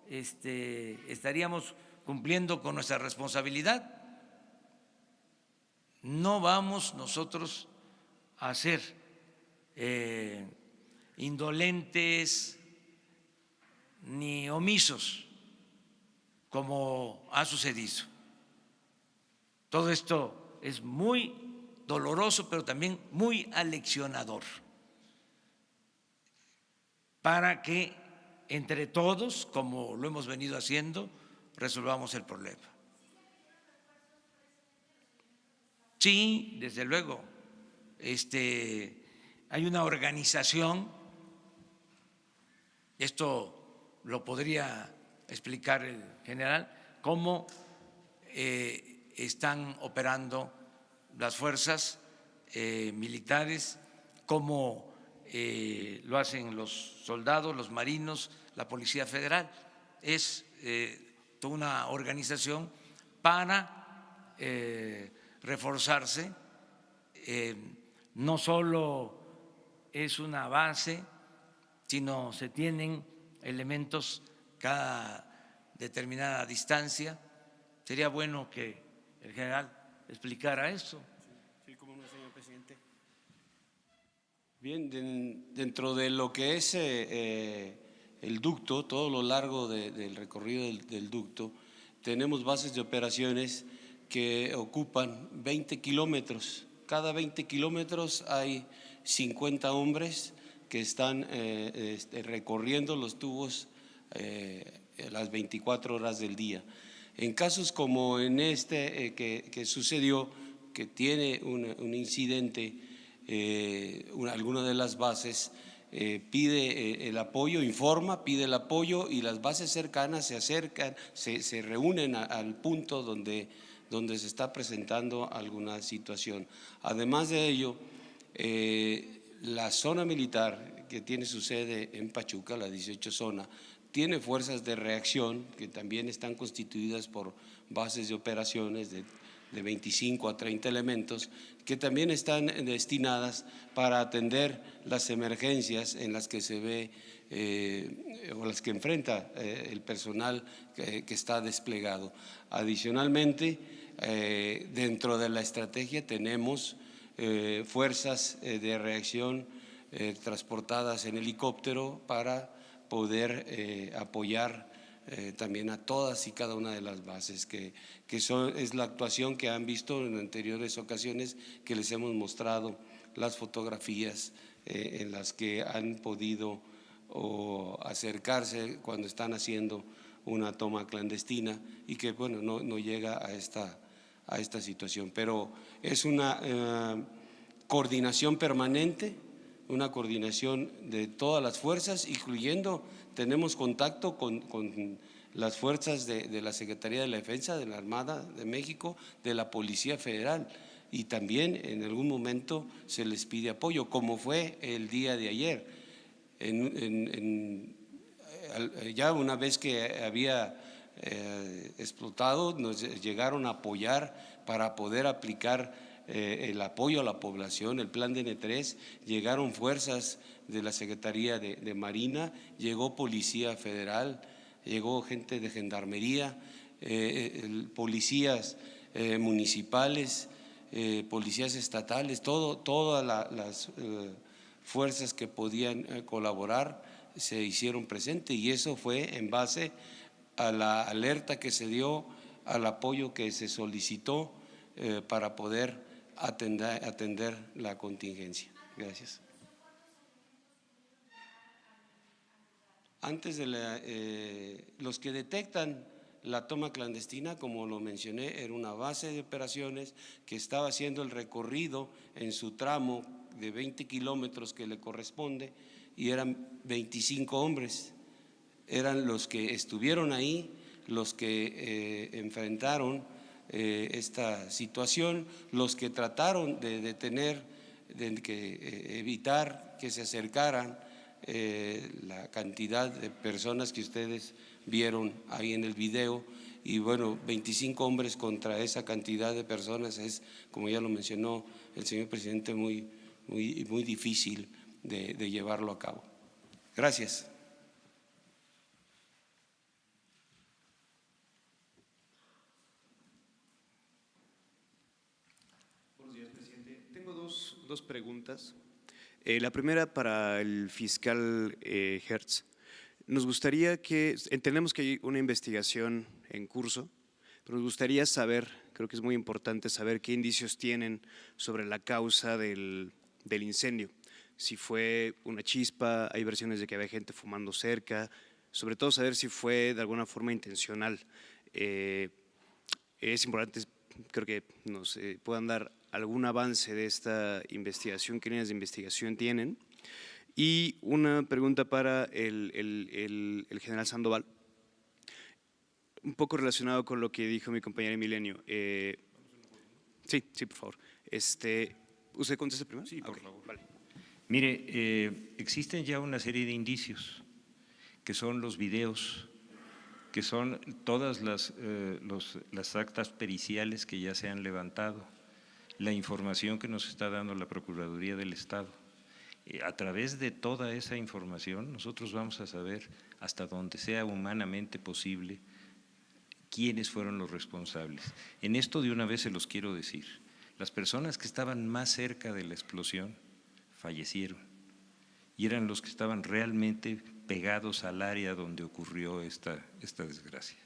estaríamos cumpliendo con nuestra responsabilidad. no vamos nosotros a ser indolentes ni omisos, como ha sucedido. Todo esto es muy doloroso, pero también muy aleccionador, para que entre todos, como lo hemos venido haciendo, resolvamos el problema. Sí, desde luego, hay una organización, esto lo podría explicar el general, cómo están operando las fuerzas militares, cómo lo hacen los soldados, los marinos, la Policía Federal. Es toda una organización para reforzarse. No solo es una base, sino se tienen elementos cada determinada distancia. Sería bueno que el general explicara eso. Sí, cómo no, señor presidente. Bien, dentro de lo que es el ducto, todo lo largo del recorrido del ducto, tenemos bases de operaciones que ocupan 20 kilómetros. Cada 20 kilómetros hay 50 hombres que están recorriendo los tubos las 24 horas del día. En casos como en que sucedió, que tiene un incidente, alguna de las bases pide el apoyo, informa, pide el apoyo y las bases cercanas se acercan, se reúnen al punto donde se está presentando alguna situación. Además de ello, la zona militar que tiene su sede en Pachuca, la 18 zona, tiene fuerzas de reacción que también están constituidas por bases de operaciones de 25 a 30 elementos que también están destinadas para atender las emergencias en las que se ve o las que enfrenta el personal que está desplegado. Adicionalmente, dentro de la estrategia tenemos fuerzas de reacción transportadas en helicóptero para poder apoyar también a todas y cada una de las bases, que es la actuación que han visto en anteriores ocasiones, que les hemos mostrado las fotografías en las que han podido acercarse cuando están haciendo una toma clandestina y que bueno, no llega a esta situación. Pero es una coordinación permanente, una coordinación de todas las fuerzas, incluyendo, tenemos contacto con las fuerzas de la Secretaría de la Defensa, de la Armada de México, de la Policía Federal, y también en algún momento se les pide apoyo, como fue el día de ayer. Ya una vez que había explotado, nos llegaron a apoyar para poder aplicar el apoyo a la población, el plan de N3, llegaron fuerzas de la Secretaría de Marina, llegó Policía Federal, llegó gente de Gendarmería, policías municipales, policías estatales, todas las fuerzas que podían colaborar se hicieron presentes, y eso fue en base a la alerta que se dio, al apoyo que se solicitó para poder atender la contingencia. Gracias. Antes de los que detectan la toma clandestina, como lo mencioné, era una base de operaciones que estaba haciendo el recorrido en su tramo de 20 kilómetros que le corresponde, y eran 25 hombres. Eran los que estuvieron ahí, los que enfrentaron esta situación, los que trataron de detener, de evitar que se acercaran la cantidad de personas que ustedes vieron ahí en el video. Y bueno, 25 hombres contra esa cantidad de personas es, como ya lo mencionó el señor presidente, muy difícil de llevarlo a cabo. Gracias. dos preguntas. La primera para el fiscal Hertz. Nos gustaría que, entendemos que hay una investigación en curso, pero nos gustaría saber, creo que es muy importante saber qué indicios tienen sobre la causa del incendio. Si fue una chispa, hay versiones de que había gente fumando cerca, sobre todo saber si fue de alguna forma intencional. Es importante, creo que nos puedan dar algún avance de esta investigación, qué líneas de investigación tienen. Y una pregunta para el general Sandoval, un poco relacionado con lo que dijo mi compañera Milenio. Sí, por favor. ¿Usted contesta primero? Sí, por favor. Vale. Mire, existen ya una serie de indicios, que son los videos, que son todas las actas periciales que ya se han levantado, la información que nos está dando la Procuraduría del Estado. A través de toda esa información nosotros vamos a saber, hasta donde sea humanamente posible, quiénes fueron los responsables. En esto de una vez se los quiero decir, las personas que estaban más cerca de la explosión fallecieron y eran los que estaban realmente pegados al área donde ocurrió esta desgracia.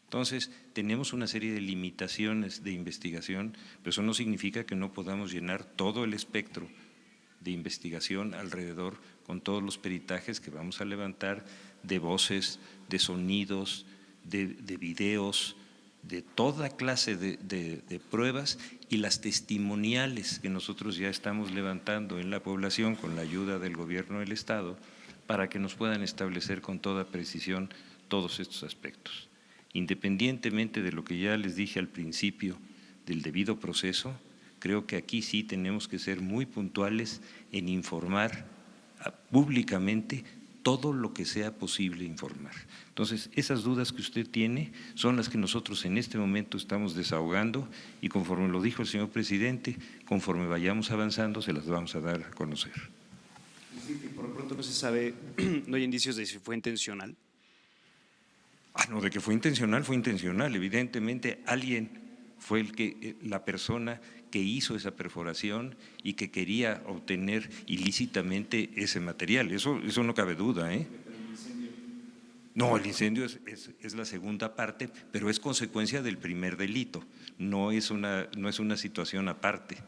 Entonces, tenemos una serie de limitaciones de investigación, pero eso no significa que no podamos llenar todo el espectro de investigación alrededor con todos los peritajes que vamos a levantar de voces, de sonidos, de videos, de toda clase de pruebas y las testimoniales que nosotros ya estamos levantando en la población con la ayuda del gobierno del Estado para que nos puedan establecer con toda precisión todos estos aspectos. Independientemente de lo que ya les dije al principio del debido proceso, creo que aquí sí tenemos que ser muy puntuales en informar públicamente todo lo que sea posible informar. Entonces, esas dudas que usted tiene son las que nosotros en este momento estamos desahogando y conforme lo dijo el señor presidente, conforme vayamos avanzando se las vamos a dar a conocer. Por lo pronto no se sabe, no hay indicios de si fue intencional. No, de que fue intencional. Evidentemente alguien fue la persona que hizo esa perforación y que quería obtener ilícitamente ese material. Eso no cabe duda, ¿eh? No, el incendio es la segunda parte, pero es consecuencia del primer delito, no es una situación aparte.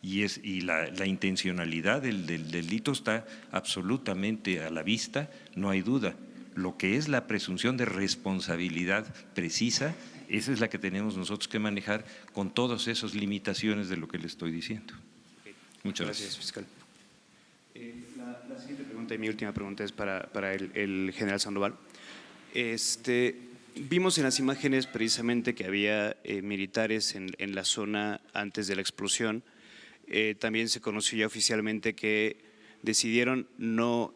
Y la intencionalidad del delito está absolutamente a la vista, no hay duda. Lo que es la presunción de responsabilidad precisa, esa es la que tenemos nosotros que manejar con todas esas limitaciones de lo que le estoy diciendo. Muchas gracias. Fiscal. La siguiente pregunta y mi última pregunta es para el general Sandoval. Vimos en las imágenes precisamente que había militares en la zona antes de la explosión. También se conoció ya oficialmente que decidieron no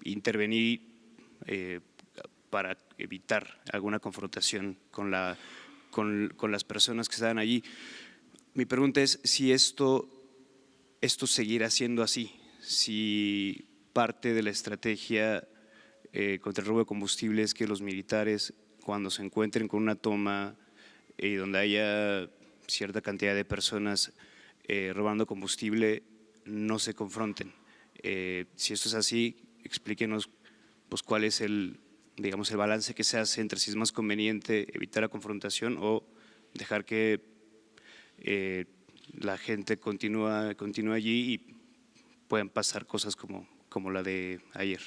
intervenir para evitar alguna confrontación con las personas que estaban allí. Mi pregunta es si esto seguirá siendo así, si parte de la estrategia contra el robo de combustible es que los militares, cuando se encuentren con una toma y donde haya cierta cantidad de personas robando combustible, no se confronten. Si esto es así, explíquenos pues, cuál es el balance que se hace entre si es más conveniente evitar la confrontación o dejar que la gente continúe allí y puedan pasar cosas como la de ayer.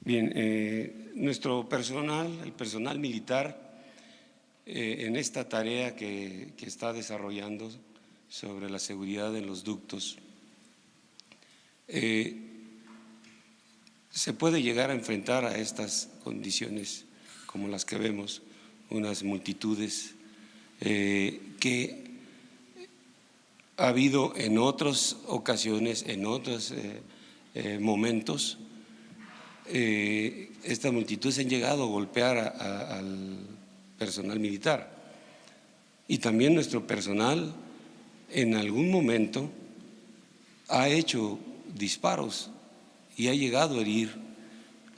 Bien, nuestro personal, el personal militar, en esta tarea que está desarrollando sobre la seguridad en los ductos, se puede llegar a enfrentar a estas condiciones como las que vemos, unas multitudes que ha habido en otras ocasiones, en otros momentos, estas multitudes han llegado a golpear al personal militar y también nuestro personal en algún momento ha hecho disparos y ha llegado a herir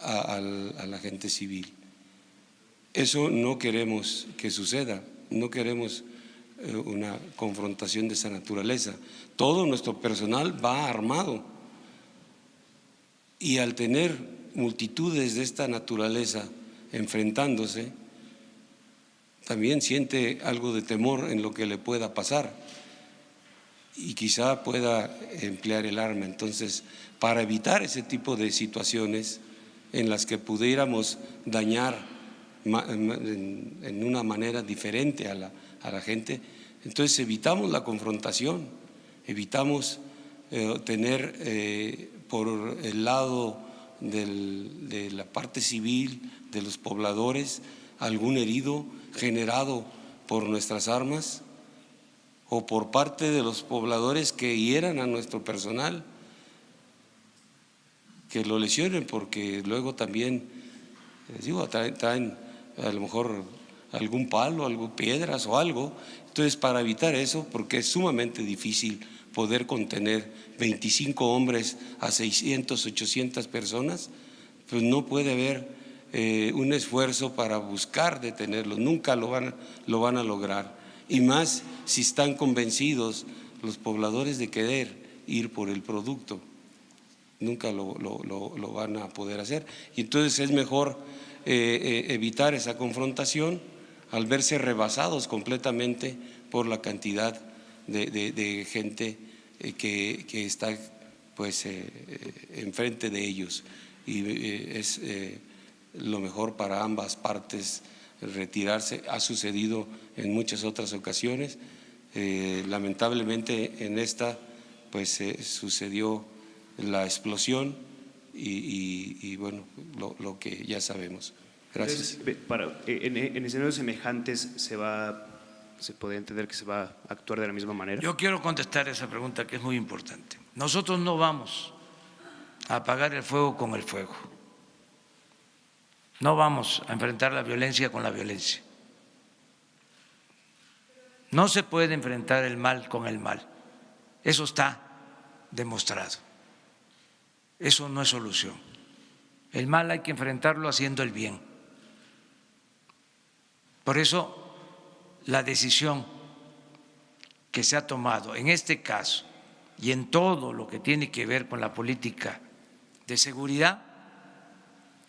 a la gente civil. Eso no queremos que suceda, no queremos una confrontación de esa naturaleza. Todo nuestro personal va armado y al tener multitudes de esta naturaleza enfrentándose, también siente algo de temor en lo que le pueda pasar y quizá pueda emplear el arma. Entonces, para evitar ese tipo de situaciones en las que pudiéramos dañar en una manera diferente a la gente, entonces evitamos la confrontación, evitamos tener por el lado de la parte civil, de los pobladores, algún herido generado por nuestras armas o por parte de los pobladores que hieran a nuestro personal, que lo lesionen, porque luego también, les digo, traen a lo mejor algún palo, algo, piedras o algo. Entonces, para evitar eso, porque es sumamente difícil poder contener 25 hombres a 600, 800 personas, pues no puede haber un esfuerzo para buscar detenerlos, nunca lo van a lograr. Y más si están convencidos los pobladores de querer ir por el producto, nunca lo van a poder hacer. Y entonces es mejor evitar esa confrontación al verse rebasados completamente por la cantidad de gente que está pues enfrente de ellos, y es lo mejor para ambas partes retirarse. Ha sucedido en muchas otras ocasiones, lamentablemente en esta pues sucedió la explosión y bueno, lo que ya sabemos. Gracias. En escenarios semejantes se puede entender que se va a actuar de la misma manera. Yo quiero contestar esa pregunta que es muy importante. Nosotros no vamos a apagar el fuego con el fuego. No vamos a enfrentar la violencia con la violencia. No se puede enfrentar el mal con el mal. Eso está demostrado. Eso no es solución. El mal hay que enfrentarlo haciendo el bien. Por eso la decisión que se ha tomado en este caso y en todo lo que tiene que ver con la política de seguridad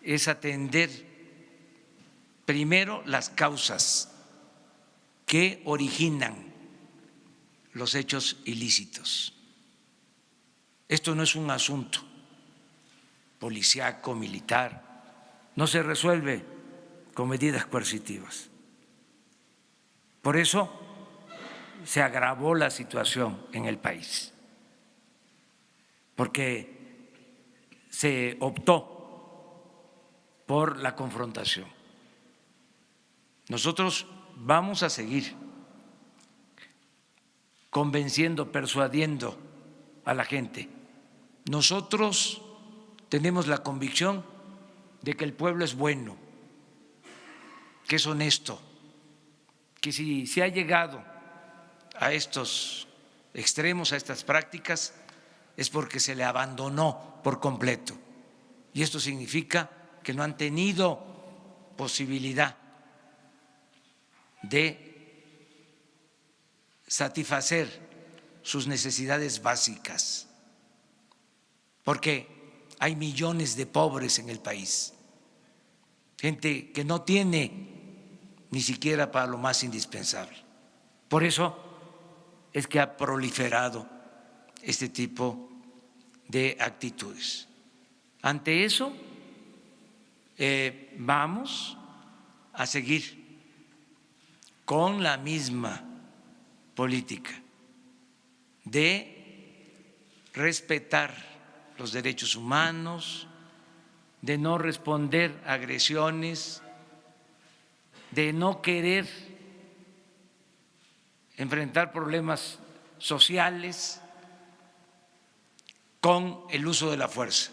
es atender primero las causas que originan los hechos ilícitos. Esto no es un asunto policíaco, militar, no se resuelve con medidas coercitivas. Por eso se agravó la situación en el país, porque se optó por la confrontación. Nosotros vamos a seguir convenciendo, persuadiendo a la gente. Nosotros tenemos la convicción de que el pueblo es bueno, que es honesto, que si se ha llegado a estos extremos, a estas prácticas, es porque se le abandonó por completo. Y esto significa que no han tenido posibilidad de satisfacer sus necesidades básicas, porque hay millones de pobres en el país, gente que no tiene ni siquiera para lo más indispensable. Por eso es que ha proliferado este tipo de actitudes. Ante eso, vamos a seguir con la misma política de respetar los derechos humanos, de no responder a agresiones, de no querer enfrentar problemas sociales con el uso de la fuerza.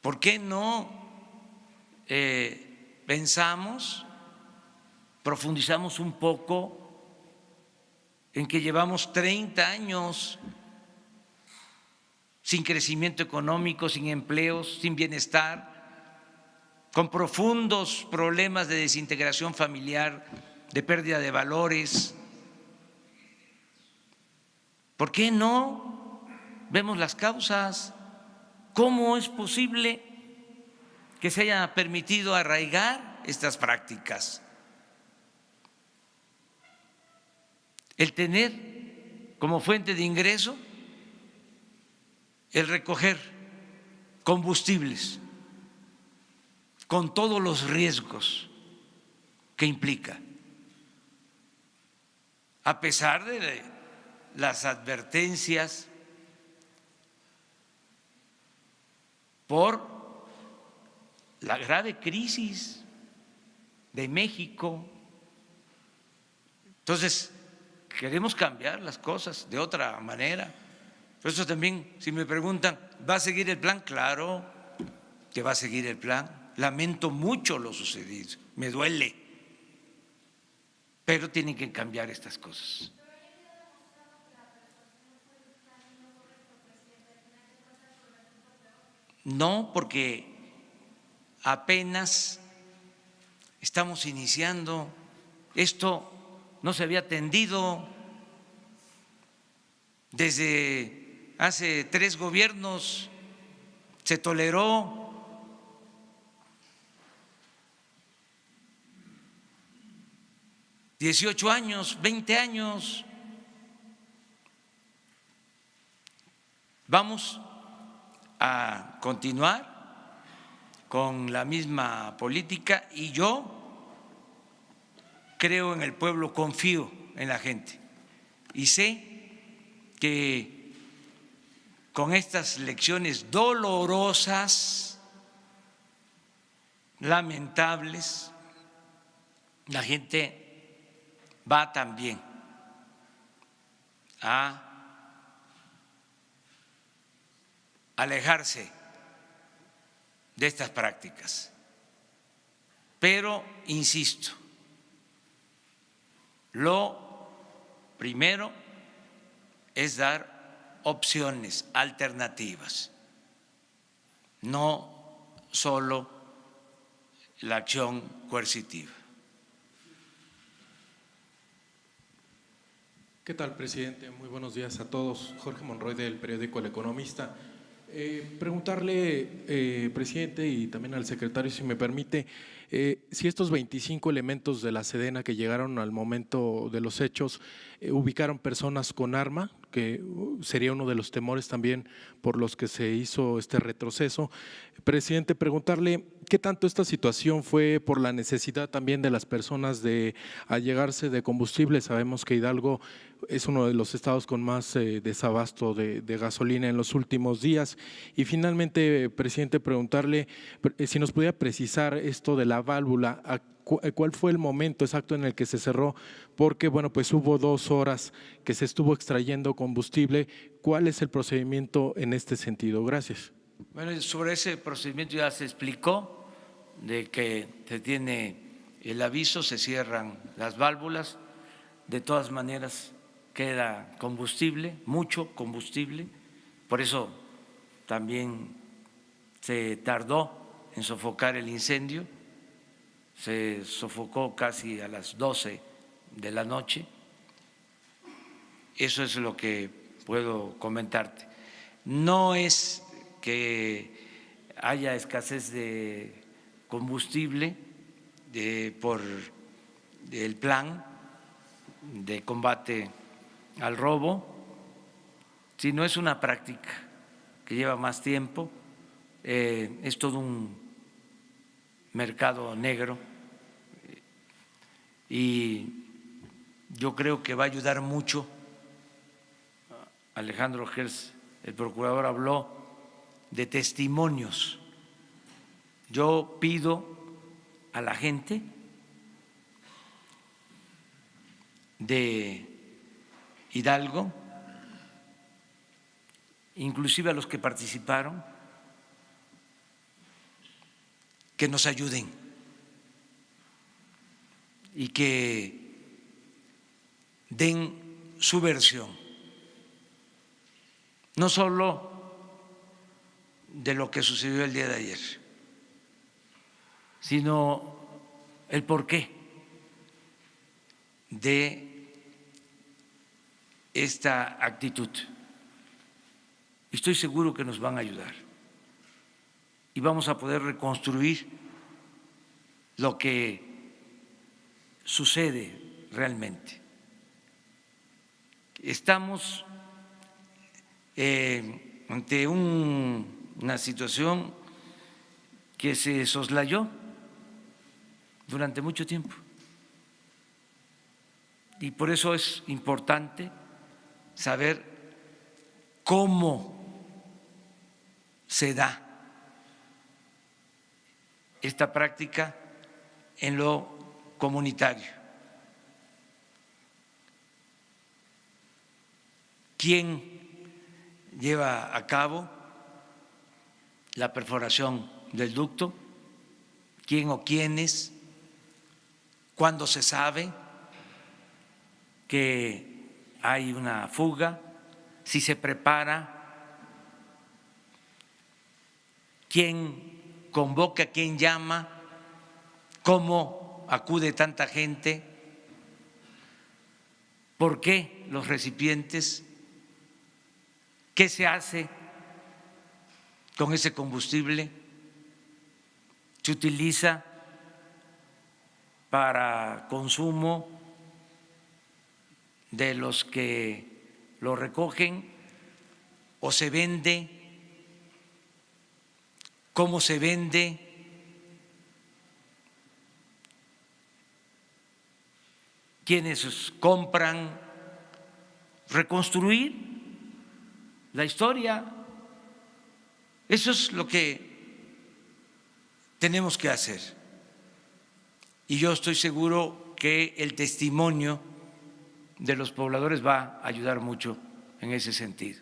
¿Por qué no pensamos, profundizamos un poco en que llevamos 30 años sin crecimiento económico, sin empleos, sin bienestar, con profundos problemas de desintegración familiar, de pérdida de valores. ¿Por qué no vemos las causas? ¿Cómo es posible que se haya permitido arraigar estas prácticas? El tener como fuente de ingreso el recoger combustibles con todos los riesgos que implica, a pesar de las advertencias por la grave crisis de México. Entonces, queremos cambiar las cosas de otra manera. Por eso también, si me preguntan, ¿va a seguir el plan? Claro que va a seguir el plan. Lamento mucho lo sucedido, me duele, pero tienen que cambiar estas cosas. No, porque apenas estamos iniciando, esto no se había atendido desde hace 3 gobiernos, se toleró. ¿18 años, 20 años? Vamos a continuar con la misma política y yo creo en el pueblo, confío en la gente y sé que con estas lecciones dolorosas, lamentables, la gente va también a alejarse de estas prácticas. Pero, insisto, lo primero es dar opciones, alternativas, no solo la acción coercitiva. ¿Qué tal, presidente? Muy buenos días a todos. Jorge Monroy, del periódico El Economista. Preguntarle, presidente, y también al secretario, si me permite, si estos 25 elementos de la Sedena que llegaron al momento de los hechos ubicaron personas con arma, que sería uno de los temores también por los que se hizo este retroceso. Presidente, preguntarle qué tanto esta situación fue por la necesidad también de las personas de allegarse de combustible. Sabemos que Hidalgo es uno de los estados con más desabasto de gasolina en los últimos días. Y finalmente, presidente, preguntarle si nos pudiera precisar esto de la válvula, ¿cuál fue el momento exacto en el que se cerró? Porque, bueno, pues hubo 2 horas que se estuvo extrayendo combustible. ¿Cuál es el procedimiento en este sentido? Gracias. Bueno, sobre ese procedimiento ya se explicó, de que se tiene el aviso, se cierran las válvulas, de todas maneras queda combustible, mucho combustible, por eso también se tardó en sofocar el incendio, se sofocó casi a las 12 de la noche. Eso es lo que puedo comentarte. No es que haya escasez de combustible por el plan de combate al robo, sino es una práctica que lleva más tiempo, es todo un mercado negro y yo creo que va a ayudar mucho. Alejandro Hertz, el procurador, habló de testimonios. Yo pido a la gente de Hidalgo, inclusive a los que participaron, que nos ayuden y que den su versión, no solo de lo que sucedió el día de ayer, sino el por qué de esta actitud. Estoy seguro que nos van a ayudar y vamos a poder reconstruir lo que sucede realmente. Estamos ante una situación que se soslayó durante mucho tiempo y por eso es importante saber cómo se da esta práctica en lo comunitario. ¿Quién lleva a cabo la perforación del ducto? ¿Quién o quiénes? ¿Cuándo se sabe que hay una fuga? ¿Si se prepara? ¿Quién convoca? ¿Quién llama? ¿Cómo acude tanta gente? ¿Por qué los recipientes? ¿Qué se hace con ese combustible? ¿Se utiliza para consumo de los que lo recogen o se vende? ¿Cómo se vende? ¿Quiénes compran? Reconstruir la historia. Eso es lo que tenemos que hacer. Y yo estoy seguro que el testimonio de los pobladores va a ayudar mucho en ese sentido.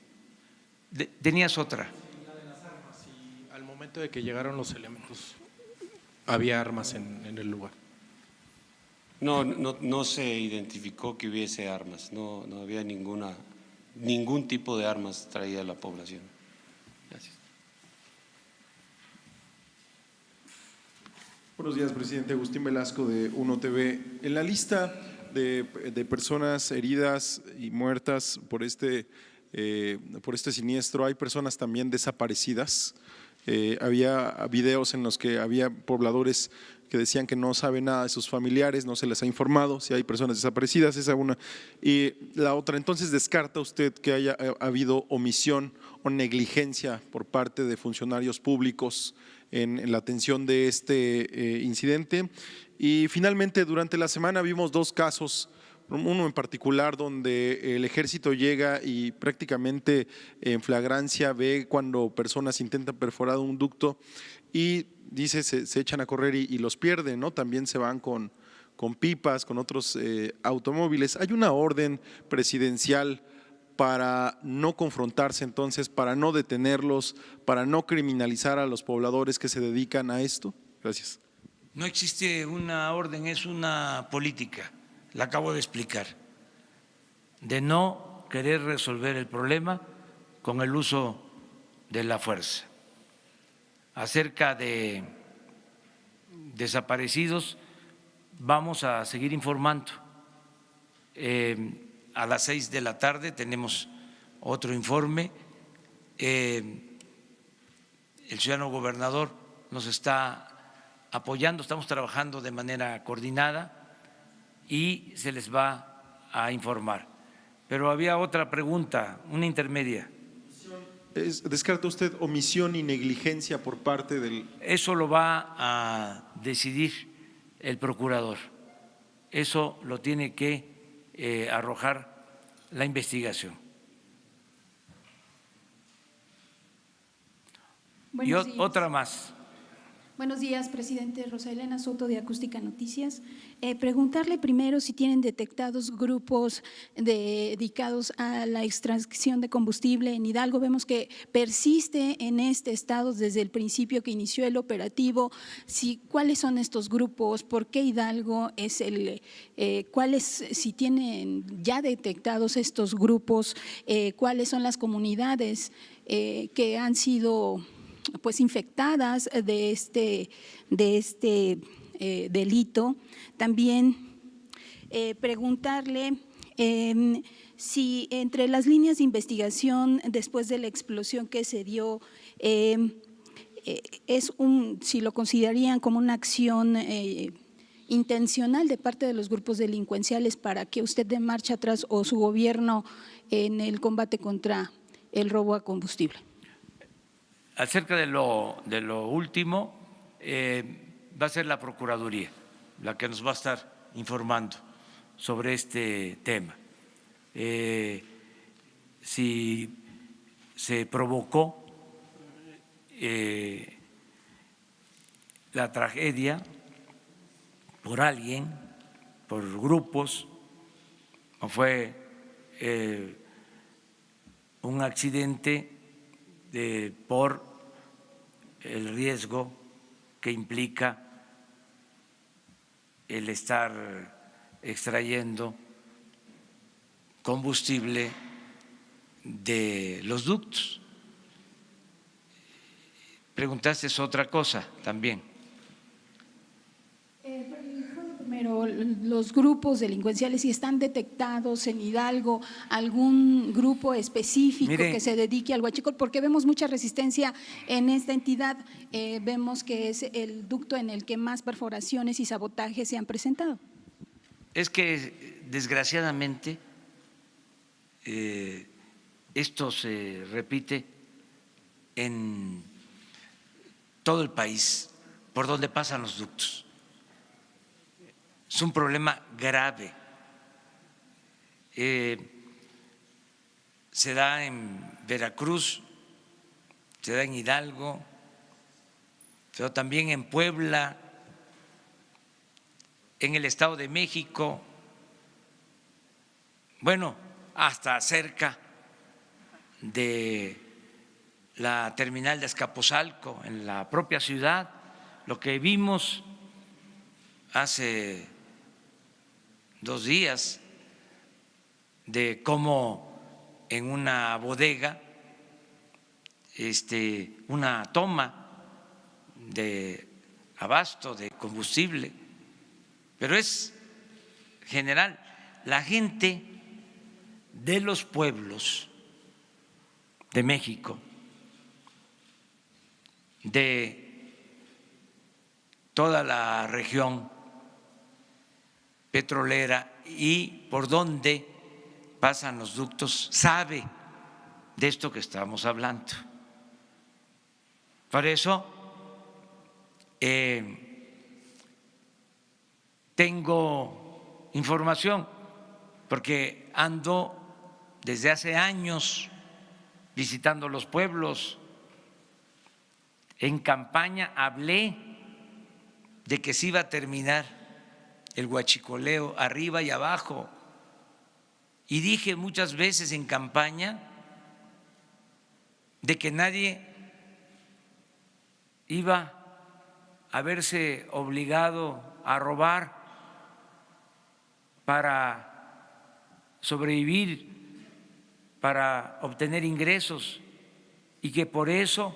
¿Tenías otra? La de las armas, y al momento de que llegaron los elementos, ¿había armas en el lugar? No se identificó que hubiese armas, no había ningún tipo de armas traída a la población. Gracias. Buenos días, presidente. Agustín Velasco de Uno TV. En la lista de personas heridas y muertas por este siniestro hay personas también desaparecidas. Había videos en los que había pobladores que decían que no saben nada de sus familiares, no se les ha informado si hay personas desaparecidas, esa una. Y la otra, entonces, ¿descarta usted que haya habido omisión o negligencia por parte de funcionarios públicos en la atención de este incidente? Y finalmente, durante la semana vimos dos casos, uno en particular donde el ejército llega y prácticamente en flagrancia ve cuando personas intentan perforar un ducto y dice se echan a correr y los pierden, ¿no? También se van con pipas, con otros automóviles. Hay una orden presidencial para no confrontarse entonces, para no detenerlos, para no criminalizar a los pobladores que se dedican a esto. Gracias. No existe una orden, es una política, la acabo de explicar, de no querer resolver el problema con el uso de la fuerza. Acerca de desaparecidos, vamos a seguir informando. A las 6 de la tarde tenemos otro informe. El ciudadano gobernador nos está apoyando, estamos trabajando de manera coordinada y se les va a informar. Pero había otra pregunta, una intermedia. ¿Descarta usted omisión y negligencia por parte del...? Eso lo va a decidir el procurador. Eso lo tiene que arrojar la investigación. Y otra más. Buenos días, presidente. Rosa Elena Soto, de Acústica Noticias. Preguntarle primero si tienen detectados grupos dedicados a la extracción de combustible en Hidalgo. Vemos que persiste en este estado desde el principio que inició el operativo. ¿Cuáles son estos grupos? ¿Por qué Hidalgo es si tienen ya detectados estos grupos? ¿Cuáles son las comunidades que han sido pues infectadas de este delito? También preguntarle si entre las líneas de investigación después de la explosión que se dio, si lo considerarían como una acción intencional de parte de los grupos delincuenciales para que usted dé marcha atrás o su gobierno en el combate contra el robo a combustible. Acerca de lo último, va a ser la Procuraduría la que nos va a estar informando sobre este tema. Si se provocó la tragedia por alguien, por grupos, o fue un accidente por el riesgo que implica el estar extrayendo combustible de los ductos. Preguntaste otra cosa también. Primero, los grupos delincuenciales, si están detectados en Hidalgo, algún grupo específico que se dedique al huachicol, porque vemos mucha resistencia en esta entidad, vemos que es el ducto en el que más perforaciones y sabotajes se han presentado. Es que desgraciadamente esto se repite en todo el país, por donde pasan los ductos. Es un problema grave. Se da en Veracruz, se da en Hidalgo, se da también en Puebla, en el Estado de México, bueno, hasta cerca de la terminal de Azcapotzalco, en la propia ciudad. Lo que vimos hace 2 días de cómo en una bodega, una toma de abasto de combustible, pero es general. La gente de los pueblos de México, de toda la región petrolera y por donde pasan los ductos, sabe de esto que estamos hablando. Por eso tengo información, porque ando desde hace años visitando los pueblos. En campaña hablé de que se iba a terminar el huachicoleo arriba y abajo, y dije muchas veces en campaña de que nadie iba a verse obligado a robar para sobrevivir, para obtener ingresos, y que por eso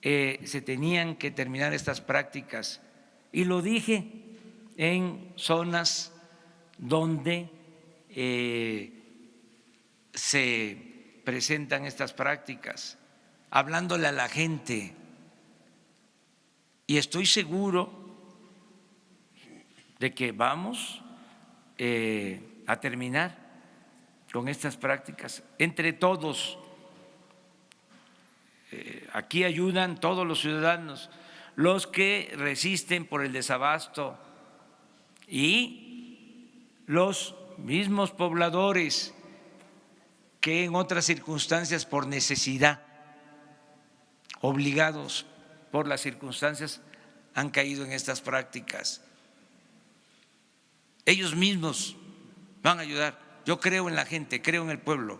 se tenían que terminar estas prácticas. Y lo dije en zonas donde se presentan estas prácticas, hablándole a la gente, y estoy seguro de que vamos a terminar con estas prácticas entre todos. Aquí ayudan todos los ciudadanos, los que resisten por el desabasto y los mismos pobladores que en otras circunstancias por necesidad, obligados por las circunstancias, han caído en estas prácticas. Ellos mismos van a ayudar. Yo creo en la gente, creo en el pueblo,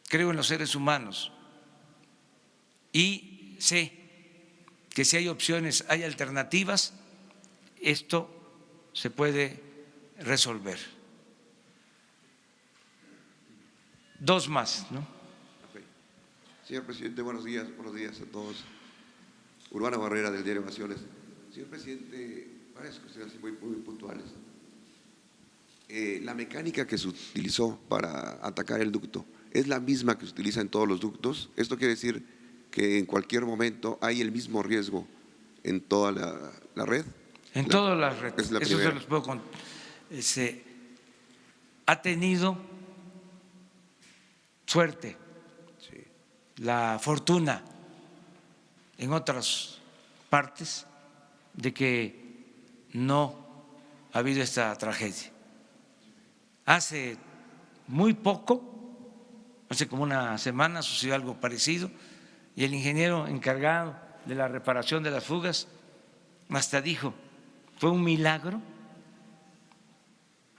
creo en los seres humanos, y sé que si hay opciones, hay alternativas, esto se puede resolver. 2 más, ¿no? Señor presidente, buenos días a todos. Urbano Barrera, del diario Naciones. Señor presidente, varias cuestiones muy puntuales. La mecánica que se utilizó para atacar el ducto es la misma que se utiliza en todos los ductos. Esto quiere decir que en cualquier momento hay el mismo riesgo en toda la red. En todas las redes. Eso se los puedo contar. Ha tenido suerte, la fortuna en otras partes de que no ha habido esta tragedia. Hace muy poco, hace como una semana, sucedió algo parecido y el ingeniero encargado de la reparación de las fugas hasta dijo, fue un milagro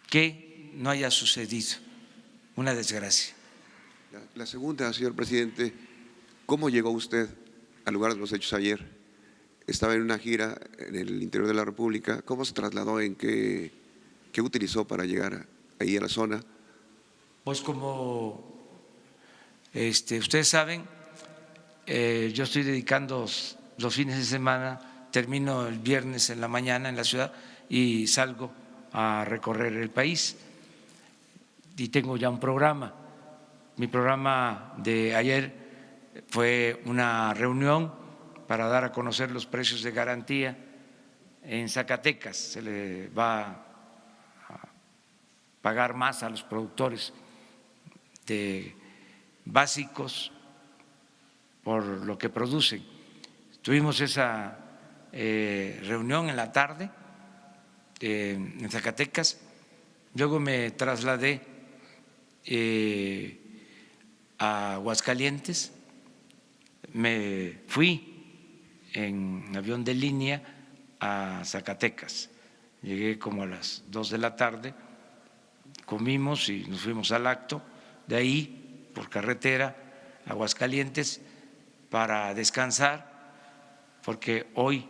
que no haya sucedido una desgracia. La segunda, señor presidente, ¿cómo llegó usted al lugar de los hechos ayer? Estaba en una gira en el interior de la República. ¿Cómo se trasladó? ¿Qué utilizó para llegar ahí a la zona? Pues como ustedes saben, yo estoy dedicando los fines de semana, termino el viernes en la mañana en la ciudad y salgo a recorrer el país y tengo ya un programa. Mi programa de ayer fue una reunión para dar a conocer los precios de garantía en Zacatecas. Se le va a pagar más a los productores de básicos por lo que producen. Tuvimos esa reunión en la tarde en Zacatecas, luego me trasladé a Aguascalientes, me fui en avión de línea a Zacatecas, llegué como a las 2 de la tarde, comimos y nos fuimos al acto, de ahí por carretera a Aguascalientes para descansar, porque hoy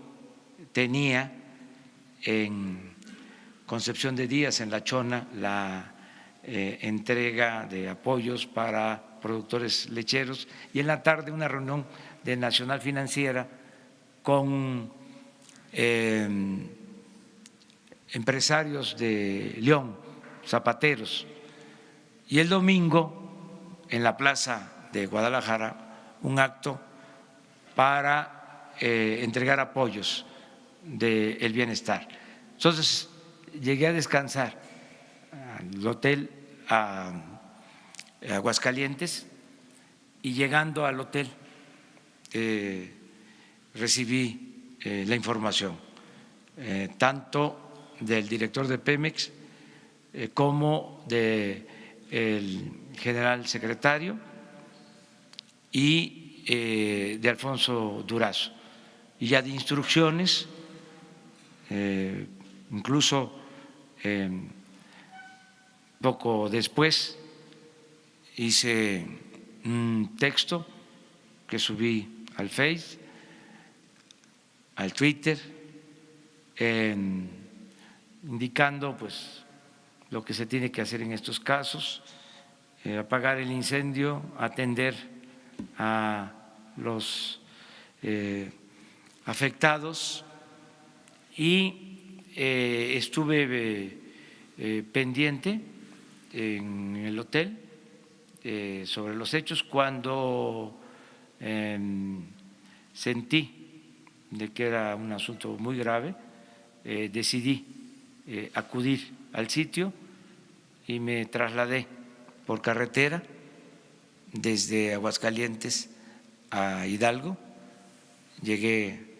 tenía en Concepción de Díaz, en La Chona, la entrega de apoyos para productores lecheros y en la tarde una reunión de Nacional Financiera con empresarios de León, zapateros, y el domingo en la Plaza de Guadalajara un acto para entregar apoyos del bienestar. Entonces llegué a descansar al hotel a Aguascalientes y llegando al hotel recibí la información tanto del director de Pemex como del general secretario y de Alfonso Durazo, y ya de instrucciones, incluso poco después hice un texto que subí al Face, al Twitter, indicando pues lo que se tiene que hacer en estos casos, apagar el incendio, atender a los afectados, y estuve pendiente en el hotel sobre los hechos. Cuando sentí de que era un asunto muy grave, decidí acudir al sitio y me trasladé por carretera desde Aguascalientes a Hidalgo. Llegué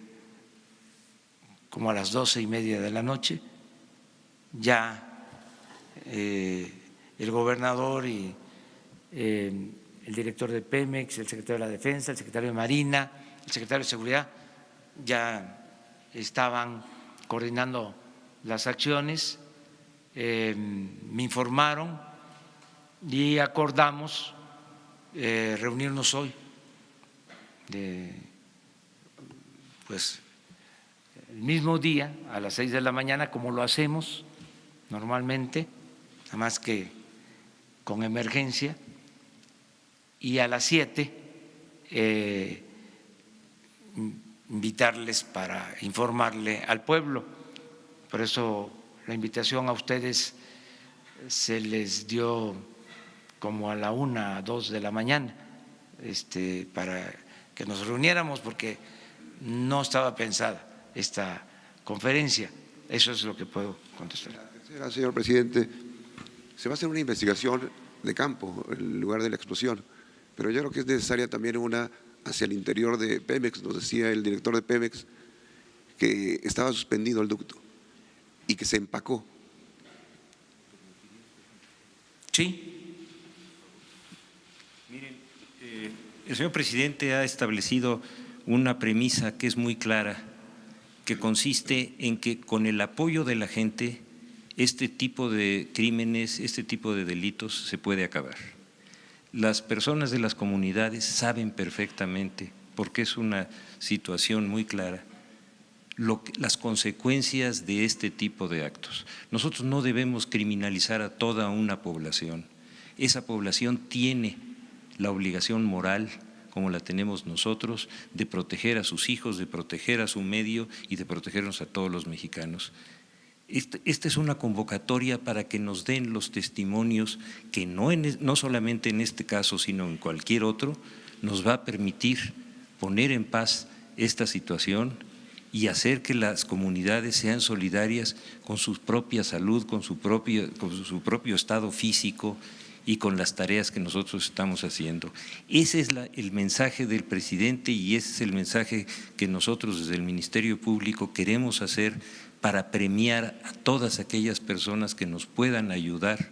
como a las 12:30 de la noche, ya el gobernador y el director de Pemex, el secretario de la Defensa, el secretario de Marina, el secretario de Seguridad ya estaban coordinando las acciones, me informaron y acordamos reunirnos hoy, pues el mismo día a las 6 de la mañana, como lo hacemos normalmente, nada más que con emergencia, y a las 7 invitarles para informarle al pueblo. Por eso la invitación a ustedes se les dio como a la 1, 2 de la mañana para que nos reuniéramos porque no estaba pensada esta conferencia. Eso es lo que puedo contestar. La tercera, señor presidente, se va a hacer una investigación de campo en el lugar de la explosión, pero yo creo que es necesaria también una hacia el interior de Pemex. Nos decía el director de Pemex que estaba suspendido el ducto y que se empacó. Sí. Miren, el señor presidente ha establecido una premisa que es muy clara, que consiste en que con el apoyo de la gente este tipo de crímenes, este tipo de delitos se puede acabar. Las personas de las comunidades saben perfectamente, porque es una situación muy clara, las consecuencias de este tipo de actos. Nosotros no debemos criminalizar a toda una población. Esa población tiene la obligación moral, como la tenemos nosotros, de proteger a sus hijos, de proteger a su medio y de protegernos a todos los mexicanos. Esta es una convocatoria para que nos den los testimonios que no solamente en este caso, sino en cualquier otro, nos va a permitir poner en paz esta situación y hacer que las comunidades sean solidarias con su propia salud, con su propio estado físico y con las tareas que nosotros estamos haciendo. Ese es el mensaje del presidente y ese es el mensaje que nosotros desde el Ministerio Público queremos hacer para premiar a todas aquellas personas que nos puedan ayudar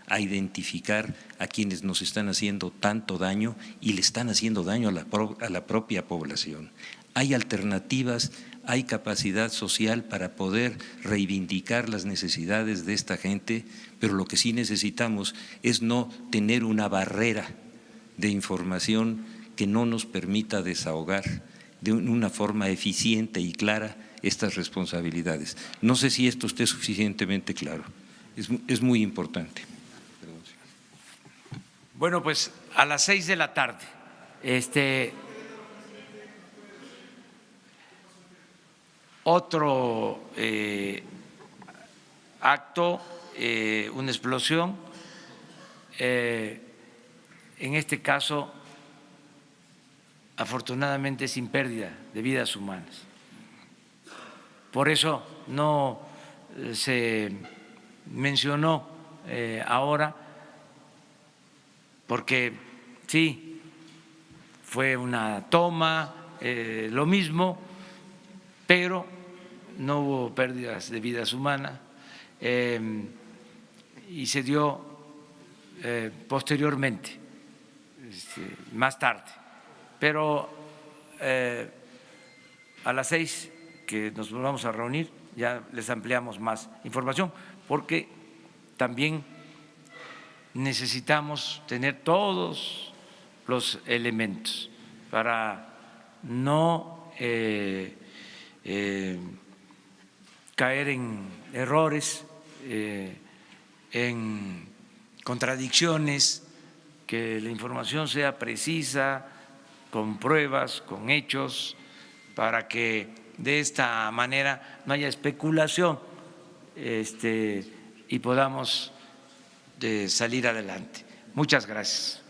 a identificar a quienes nos están haciendo tanto daño y le están haciendo daño a la propia población. Hay alternativas, hay capacidad social para poder reivindicar las necesidades de esta gente, pero lo que sí necesitamos es no tener una barrera de información que no nos permita desahogar de una forma eficiente y clara estas responsabilidades. No sé si esto esté suficientemente claro, es muy importante. Bueno, pues a las 6 de la tarde, otro acto, una explosión, en este caso afortunadamente sin pérdida de vidas humanas. Por eso no se mencionó ahora, porque sí, fue una toma, lo mismo, pero no hubo pérdidas de vidas humanas y se dio posteriormente, más tarde. Pero a las 6 que nos vamos a reunir ya les ampliamos más información, porque también necesitamos tener todos los elementos para no caer en errores, en contradicciones, que la información sea precisa, con pruebas, con hechos, para que de esta manera no haya especulación y podamos salir adelante. Muchas gracias.